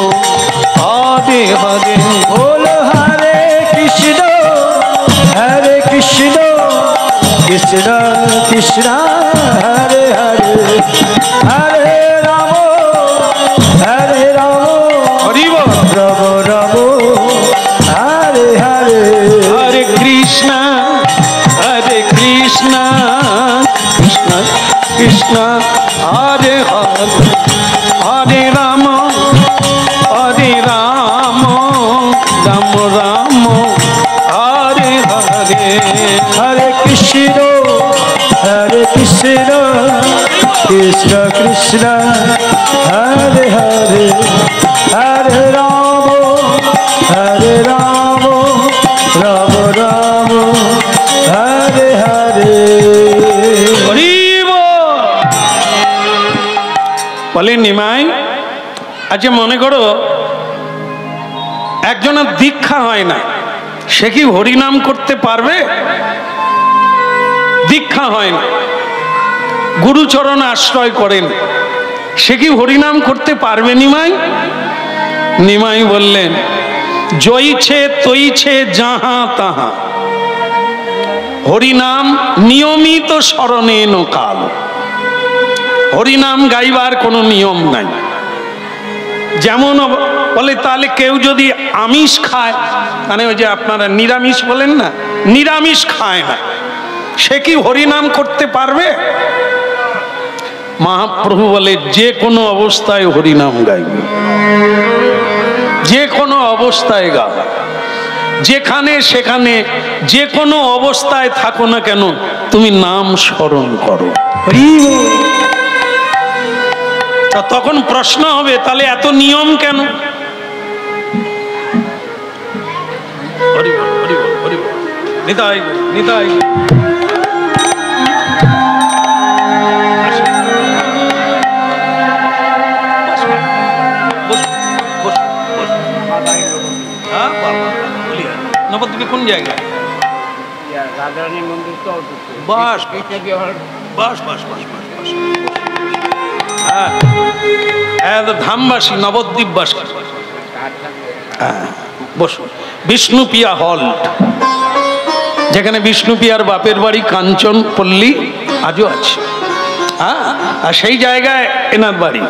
হরে হরে। বল হরে কৃষ্ণ কৃষ্ণ কৃষ্ণ হরে হরে, হরে রাম হরি বল রাম রাম হরে হরে, হরে কৃষ্ণ কৃষ্ণ কৃষ্ণ হরে হরে, হরে রাম রাম কৃষ্ণ কৃষ্ণ কৃষ্ণ হরে হরে হরে রাম রাম রাম হরে হরে। বলে নিমাই, আচ্ছা মনে করো একজনের দীক্ষা হয় না, সে কি হরিনাম করতে পারবে? দীক্ষা হয় না, গুরুচরণ আশ্রয় করেন, সে কি হরিনাম করতে পারবে নিমাই? নিমাই বললেন, জয়ছে তৈছে যাহা তাহা হরিনাম নিয়মিত স্মরণেন কাল। হরিনাম গাইবার কোনো নিয়ম নাই। যেমন বলে তাহলে কেউ যদি আমিষ খায়, মানে ওই যে আপনারা নিরামিষ বলেন না, নিরামিষ খায় না, সে কি হরিনাম করতে পারবে? মহাপ্রভু বলে যে কোনো অবস্থায় হরিনাম গাইবে, যে কোনো অবস্থায় গাও, যেখানে সেখানে যে কোনো অবস্থায় থাকো না কেন তুমি নাম স্মরণ করো। তখন প্রশ্ন হবে তাহলে এত নিয়ম কেন? হরি বল, হরি বল, হরি বল, নিতাই নিতাই। নবদ্বীপে কোন জায়গায়? বাস বাস বাস বাস বাস। হ্যাঁ, ধামবাসী, নবদ্বীপবাসী। বসুন। বিষ্ণুপিয়া হল, যেখানে বিষ্ণুপিয়ার বাপের বাড়ি কাঞ্চন পল্লী আজও আছে। হ্যাঁ, আর সেই জায়গায় এনার বাড়ি।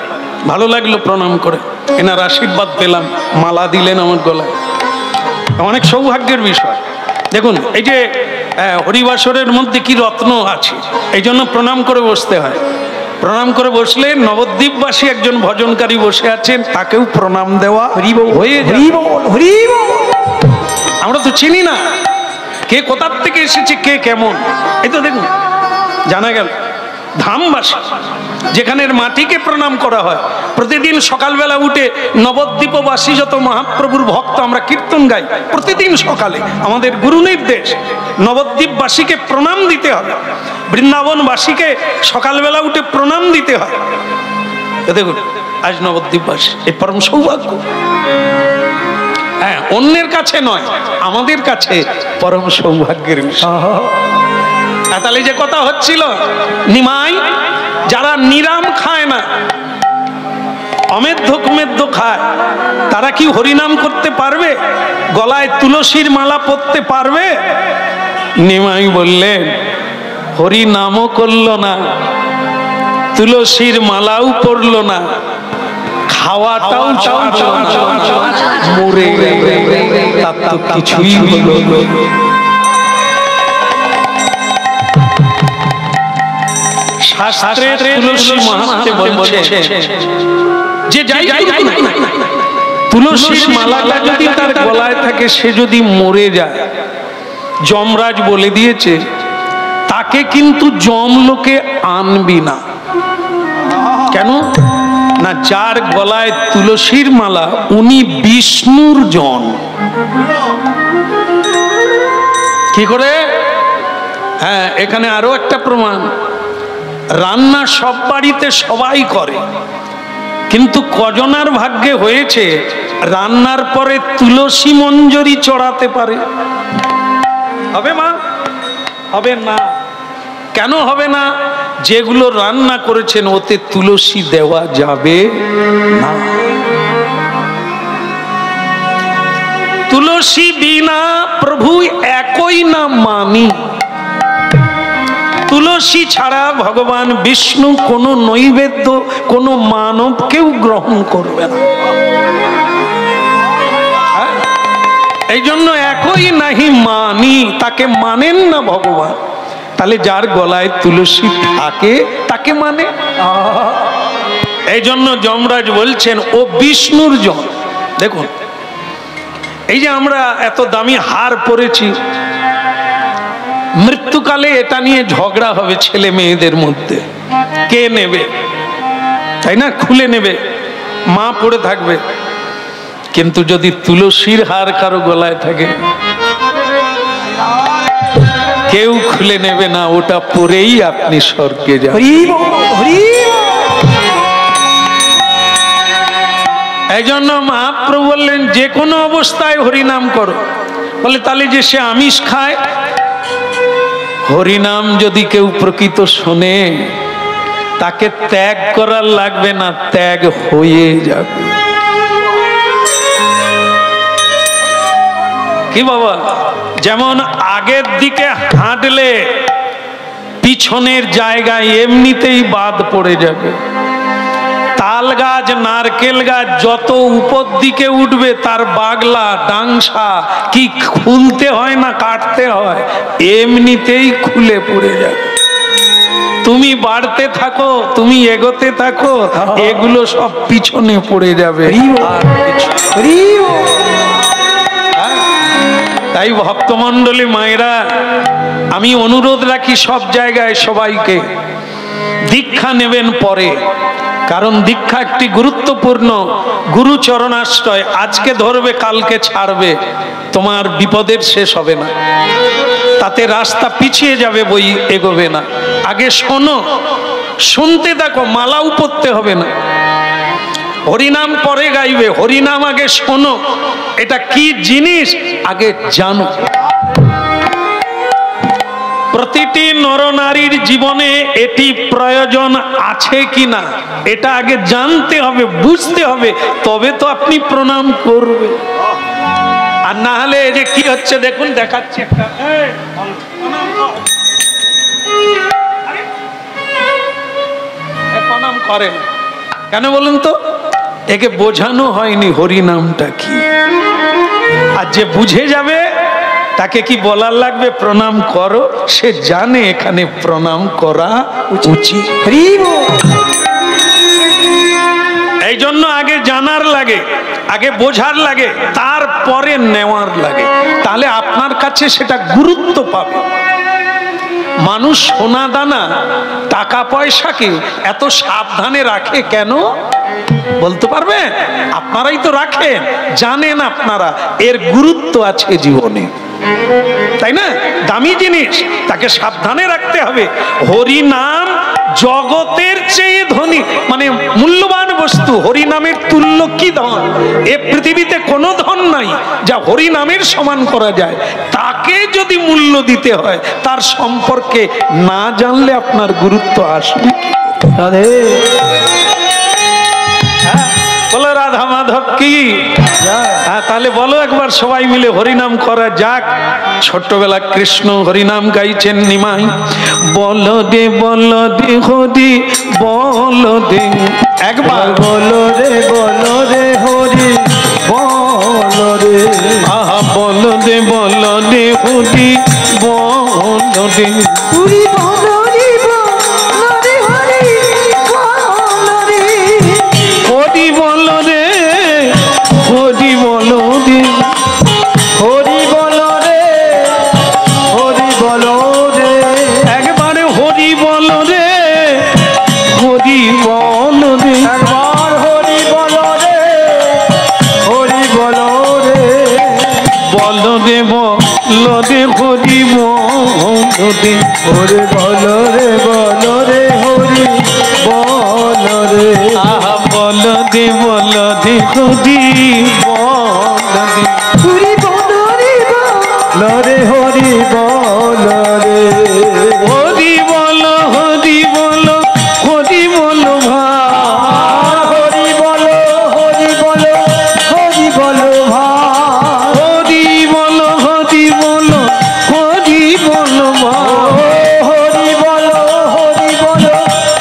ভালো লাগলো প্রণাম করে, এনার আশীর্বাদ পেলাম, মালা দিলেন আমার গলায়, অনেক সৌভাগ্যের বিষয়। দেখুন এই যে হরিবাসরের মধ্যে কি রত্ন আছে, এই জন্য প্রণাম করে বসতে হয়। প্রণাম করে বসলে নবদ্বীপবাসী একজন ভজনকারী বসে আছেন, তাকেও প্রণাম দেওয়া হয়ে যায়। আমরা তো চিনি না কে কোথার থেকে এসেছে, কে কেমন, এই তো দেখুন জানা গেল। ধামবাসী, যেখানের মাটিকে প্রণাম করা হয়। প্রতিদিন সকালবেলা উঠে নবদ্বীপবাসী যত মহাপ্রভুর ভক্ত আমরা কীর্তন গাই, প্রতিদিন সকালে আমাদের গুরু নির্দেশ নবদ্বীপবাসীকে প্রণাম দিতে হবে, বৃন্দাবনবাসীকে সকালবেলা উঠে প্রণাম দিতে হয়। দেখুন আজ নবদ্বীপবাসী, এই পরম সৌভাগ্য। হ্যাঁ, অন্যের কাছে নয়, আমাদের কাছে পরম সৌভাগ্যের বিষয়। তাহলে যে কথা হচ্ছিল, নিমাই যারা নিরাম খায় না, অমেধ্য কুমেধ্য খায়, তারা কি হরিনাম করতে পারবে? গলায় তুলসীর মালা পরতে পারবে? নিমাই বললেন, হরিনামও করল না, তুলসীর মালাও পরল না, খাওয়াটাও মরে তার তো কিছুই হলো। শাস্ত্রে তুলসী মাহাত্ম্যে বলছে যে তুলসীর মালাটা যদি তার গলায় থাকে, সে যদি মরে যায়, যমরাজ বলে দিয়েছে তাকে কিন্তু যমলোকে আনবি না। কেন না, যার গলায় তুলসীর মালা উনি বিষ্ণুর জন। কি করে? হ্যাঁ, এখানে আরো একটা প্রমাণ। রান্না সব বাড়িতে সবাই করে, কিন্তু কজনার ভাগ্যে হয়েছে রান্নার পরে তুলসী মঞ্জরি চড়াতে পারে? হবে মা? হবে না। কেন হবে না? যেগুলো রান্না করেছেন ওতে তুলসী দেওয়া যাবে না। তুলসী বিনা প্রভু একই না মানি। তুলসী ছাড়া ভগবান বিষ্ণু কোন নৈবেদ্য কোন মানব কেউ গ্রহণ করবে না। এই জন্য একই নাহি মানি, তাকে মানেন না ভগবান। তাহলে যার গলায় তুলসী থাকে তাকে মানে। এই জন্য যমরাজ বলছেন ও বিষ্ণুর জন। দেখুন এই যে আমরা এত দামি হার পরেছি, মৃত্যুকালে এটা নিয়ে ঝগড়া হবে ছেলে মেয়েদের মধ্যে, কে নেবে, তাই না? খুলে নেবে, মা পড়ে থাকবে। কিন্তু যদি তুলসীর হার কারো গলায় থাকে, কেউ খুলে নেবে না, ওটা পরেই আপনি স্বর্গে যাবেন। এই জন্য মহাপ্রভু বললেন যে কোনো অবস্থায় হরিনাম করো। বলে তাহলে যে সে আমিষ খায়, হরিনাম যদি কেউ প্রকৃত শোনে তাকে ত্যাগ করার লাগবে না, ত্যাগ হয়ে যাবে। কি বাবা, যেমন আগের দিকে হাঁটলে পিছনের জায়গায় এমনিতেই বাদ পড়ে যাবে। তাল গাছ, নারকেল গাছ যত উপর দিকে উঠবে তার বাগলা ডাংসা কি খুলতে হয় না কাটতে হয়, এমনিতেই খুলে পড়ে যাবে। তুমি বাড়তে থাকো, তুমি এগোতে থাকো, এগুলো সব পিছনে পড়ে যাবে। তাই ভক্তমণ্ডলী মায়েরা, আমি অনুরোধ রাখি সব জায়গায় সবাইকে, দীক্ষা নেবেন পরে, কারণ দীক্ষা একটি গুরুত্বপূর্ণ গুরুচরণাশ্রয়। আজকে ধরবে কালকে ছাড়বে, তোমার বিপদের শেষ হবে না, তাতে রাস্তা পিছিয়ে যাবে, বই এগোবে না। আগে শোনো, শুনতে থাকো, মালাও পড়তে হবে না, হরিনাম পরে গাইবে, হরিনাম আগে শোনো, এটা কি জিনিস আগে জানো। প্রতিটি নরনারীর জীবনে এটি প্রয়োজন আছে কিনা এটা আগে জানতে হবে, বুঝতে হবে, তবে তো আপনি প্রণাম করবে। আর না হলে এই যে কি হচ্ছে দেখুন, দেখাচ্ছি একটা, প্রণাম করেন কেন বলুন তো? একে বোঝানো হয়নি হরিনামটা কি। আর যে বুঝে যাবে তাকে কি বলার লাগবে প্রণাম করো? সে জানে এখানে প্রণাম করা উচিত। এই জন্য আগে জানার লাগে, আগে বোঝার লাগে, তারপরে নেওয়ার লাগে, তাহলে আপনার কাছে সেটা গুরুত্ব পাবে। মানুষ সোনা দানা টাকা পয়সাকে এত সাবধানে রাখে কেন বলতে পারবেন? আপনারাই তো রাখেন, জানেন আপনারা এর গুরুত্ব আছে জীবনে, তাই না? দামি জিনিস, তাকে সাবধানে রাখতে হবে। হরি নাম জগতের চেয়ে ধনী, মানে মূল্যবান বস্তু। হরি নামের তুল্য কি ধন? এ পৃথিবীতে কোনো ধন নাই যা হরি নামের সমান করা যায়। তাকে যদি মূল্য দিতে হয়, তার সম্পর্কে না জানলে আপনার গুরুত্ব আসবে কি? বলো রাধা মাধব কি? হ্যাঁ, তাহলে বলো একবার সবাই মিলে হরিনাম করা যাক। ছোট্টবেলা কৃষ্ণ হরিনাম গাইছেন নিমাই, বলো দে হরি বলো দে, একবার বলো রে হরি বলো রে, আহা বলো দে হরি বলো দে, পুরি বলো রে বলো রে হরি বলো রে, হরি বলো রে হরি বলো দে, হরি বলো রে হরি বলো রে, একবারে হরি বলো রে হরি বলো দে, একবার হরি বলো রে হরি বলো রে, বলো দে হরি বলো দে, হরি বলো রে হরি বলো রে, আহা বলো দে হরি বলো দে, পুরি বলো রে বলো রে হরি বলো রে, হরি বলো হরি বলো হরি বলো ভাই, হরি বলো হরি বলো হরি বলো ভাই, হরি বলো হরি বলো হরি বলো ভাই, হরি বলো হরি বলো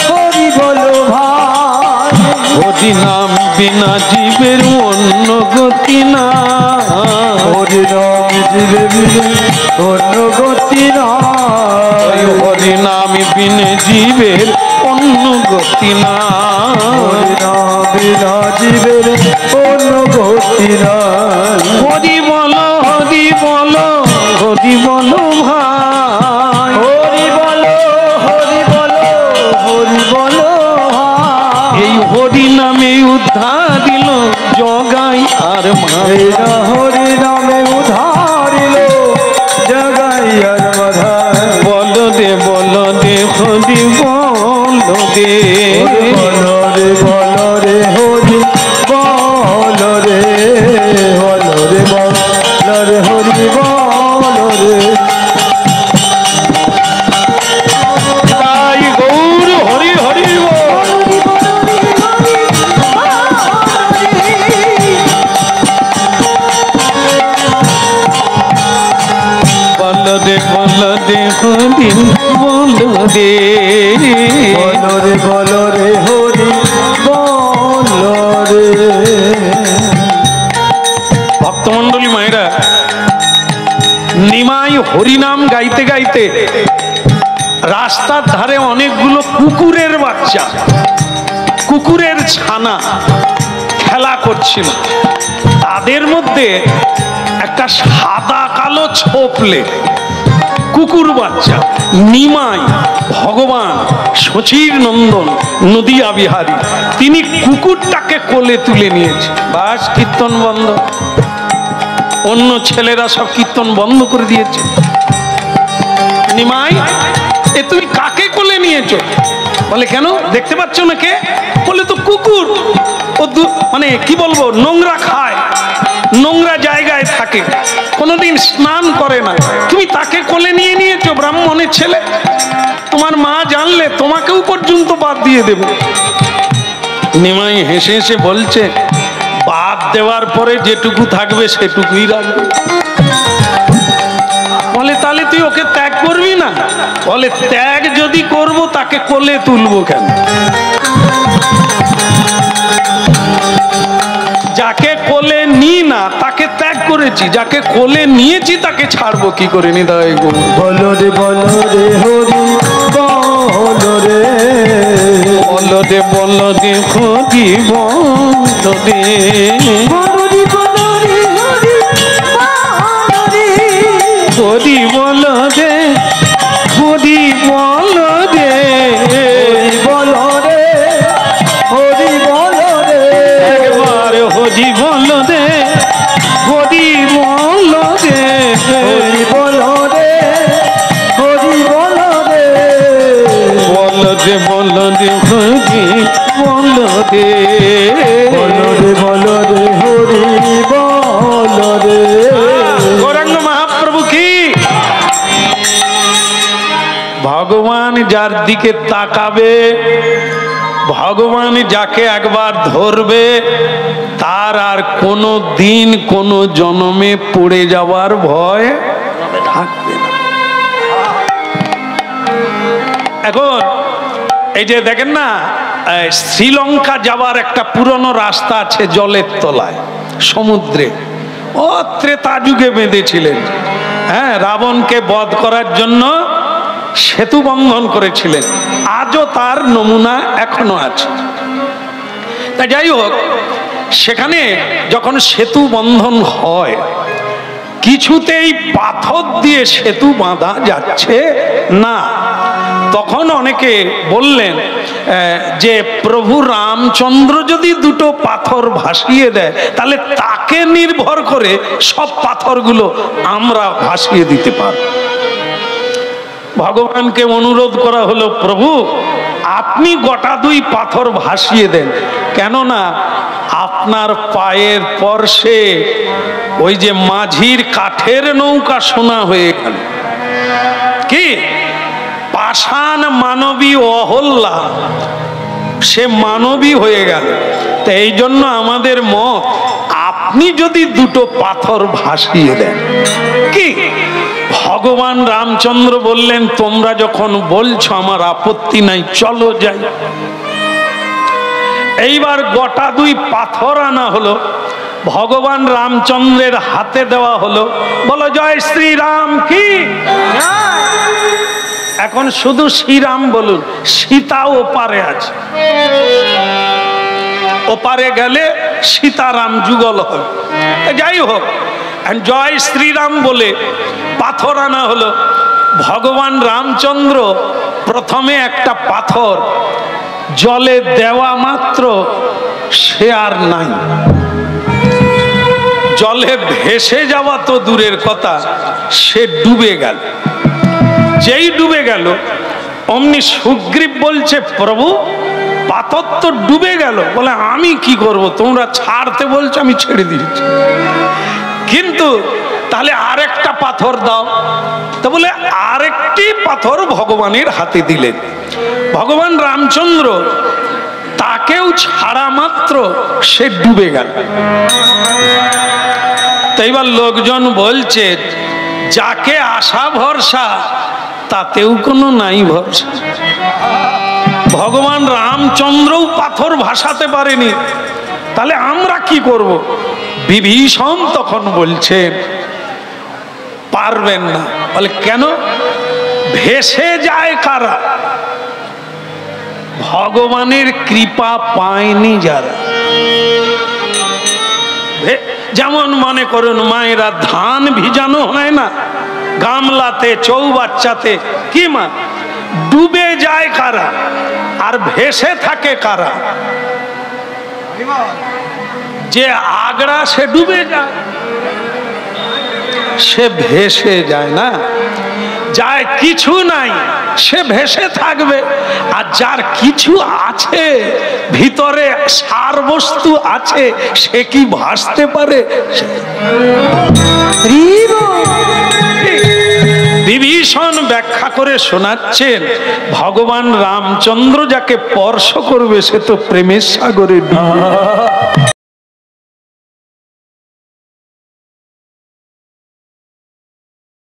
হরি বলো ভাই, হরি নাম বিনা জীবের অন্য গতি না, হরি নাম জীবে বিনে অন্য গতি নাই, হরি নাম বিনে জীবের অন্য গতি না, হরি নাম বিনা জীবের অন্য গতি নাই, হরি বলো হরি বলো হরি বলো ভাই, আর এই না হরি নামে উধারিল জগাইয়ার মাধার। বল দে হরি বল দে বল রে হরি বল রে, বল রে হরি বল রে। তাই গৌর হরি হরি বল। বল দে হরি বল দে বল রে হরি বল রে। ভক্তমন্ডলী মায়েরা, নিমাই হরিনাম গাইতে গাইতে রাস্তার ধারে অনেকগুলো কুকুরের বাচ্চা, কুকুরের ছানা খেলা করছিল। তাদের মধ্যে একটা সাদা কালো ছোপলে কুকুর বাচ্চা নিমাই ভগবান শচীর নন্দন নদিয়া বিহারী, তিনি কুকুরটাকে কোলে তুলে নিয়েছে। বাস, কীর্তন বন্ধ। অন্য ছেলেরা সব কীর্তন বন্ধ করে দিয়েছে। নিমাই, এ তুমি কাকে কোলে নিয়েছো? বলে কেন, দেখতে পাচ্ছ না কে? বলে তো কুকুর, ও মানে কি বলবো, নোংরা খায়, নোংরা জায়গায় থাকে, কোনোদিন স্নান করে না, তুমি তাকে কোলে নিয়ে নিয়েছো? ব্রাহ্মণের ছেলে, তোমার মা জানলে তোমাকেও পর্যন্ত বাদ দিয়ে দেবে। নিমাই হেসে হেসে বলছে, বাদ দেওয়ার পরে যেটুকু থাকবে সেটুকুই রাখবে। বলে তাহলে তুই ওকে ত্যাগ করবি না? বলে ত্যাগ যদি করব তাকে কোলে তুলবো কেন? যাকে কোলে নি না তাকে ত্যাগ করেছি, যাকে কোলে নিয়েছি তাকে ছাড়বো কি করে? নিদায় গো বল রে হরি বল রে, বল দে হরি বল দে হরি বল দে, হরি বল দে, বল রে হরি বল রে। একবার হরি বল দে, হরি বল দে, হরি বল রে হরি বল রে। বল দে হরি বল দে, বল রে হরি বল রে। গৌরাঙ্গ মহাপ্রভু কি? ভগবান যার দিকে তাকাবে, ভগবান যাকে একবার ধরবে, তার আর কোনো দিন কোনো জন্মে পড়ে যাওয়ার ভয় থাকবে না। এখন এই যে দেখেন না, শ্রীলঙ্কা যাওয়ার একটা পুরনো রাস্তা আছে জলের তলায়, সমুদ্রে। ও ত্রেতা যুগে বেঁধেছিলেন, হ্যাঁ, রাবণকে বধ করার জন্য সেতু বন্ধন করেছিলেন। আজও তার নমুনা এখনো আছে। তা যাই হোক, সেখানে যখন সেতু বন্ধন হয়, কিছুতেই পাথর দিয়ে সেতু বাঁধা যাচ্ছে না। তখন অনেকে বললেন যে প্রভু রামচন্দ্র যদি দুটো পাথর ভাসিয়ে দেয়, তাহলে তাকে নির্ভর করে সব পাথরগুলো আমরা ভাসিয়ে দিতে পারব। ভগবানকে অনুরোধ করা হলো, প্রভু আপনি গোটা দুই পাথর ভাসিয়ে দেন, কেননা আপনার পায়ের পরশে ওই যে মাঝির কাঠের নৌকা সোনা হয়ে গেল। কি পাষাণ মানবী অহল্যা, সে মানবী হয়ে গেল। তো এই জন্য আমাদের মত, আপনি যদি দুটো পাথর ভাসিয়ে দেন। কি ভগবান রামচন্দ্র বললেন, তোমরা যখন বলছো আমার আপত্তি নাই, চলো যাই। এইবার গোটা দুই পাথর আনা হলো, ভগবান রামচন্দ্রের হাতে দেওয়া হলো। বলো জয় শ্রীরাম কি। এখন শুধু শ্রীরাম বলুন, সীতা ওপারে আছে, ওপারে গেলে সীতারাম যুগল হবে। যাই হোক, জয় শ্রীরাম বলে পাথর আনা হলো। ভগবান রামচন্দ্র প্রথমে একটা পাথর জলে দেওয়া মাত্র সে আর নাই, জলে ভেসে যাওয়া তো দূরের কথা, সে ডুবে গেল। যেই ডুবে গেল অমনি সুগ্রীব বলছে, প্রভু পাথর তো ডুবে গেল। বলে আমি কি করব, তোমরা ছাড়তে বলছো, আমি ছেড়ে দিয়েছি, কিন্তু তাহলে আরেকটা পাথর দাও। তা বলে আরেকটি পাথর ভগবানের হাতে দিলেন। ভগবান রামচন্দ্র তাকেও ছাড়া মাত্র সে ডুবে গেল। তো এবার লোকজন বলছে, যাকে আশা ভরসা তাতেও কোনো নাই ভরসা। ভগবান রামচন্দ্রও পাথর ভাসাতে পারেনি, তাহলে আমরা কি করব? বিভীষণ তখন বলছেন পারবেন না। বলে কেন? ভেসে যায় কারা? ভগবানের কৃপা পায়নি যারা। যেমন মনে করুন মায়েরা ধান ভিজানো হয় না গামলাতে, চৌবাচ্চাতে, কি মা ডুবে যায় কারা আর ভেসে থাকে কারা? যে আগড়া সে ডুবে যায়, সে ভেসে যায় না। যার কিছু নাই সে ভেসে থাকবে, আর যার কিছু আছে, ভিতরে সার বস্তু আছে, সে কি ভাসতে পারে? বিভীষণ ব্যাখ্যা করে শোনাচ্ছেন, ভগবান রামচন্দ্র যাকে স্পর্শ করবে সে তো প্রেমের সাগরে ডুবে।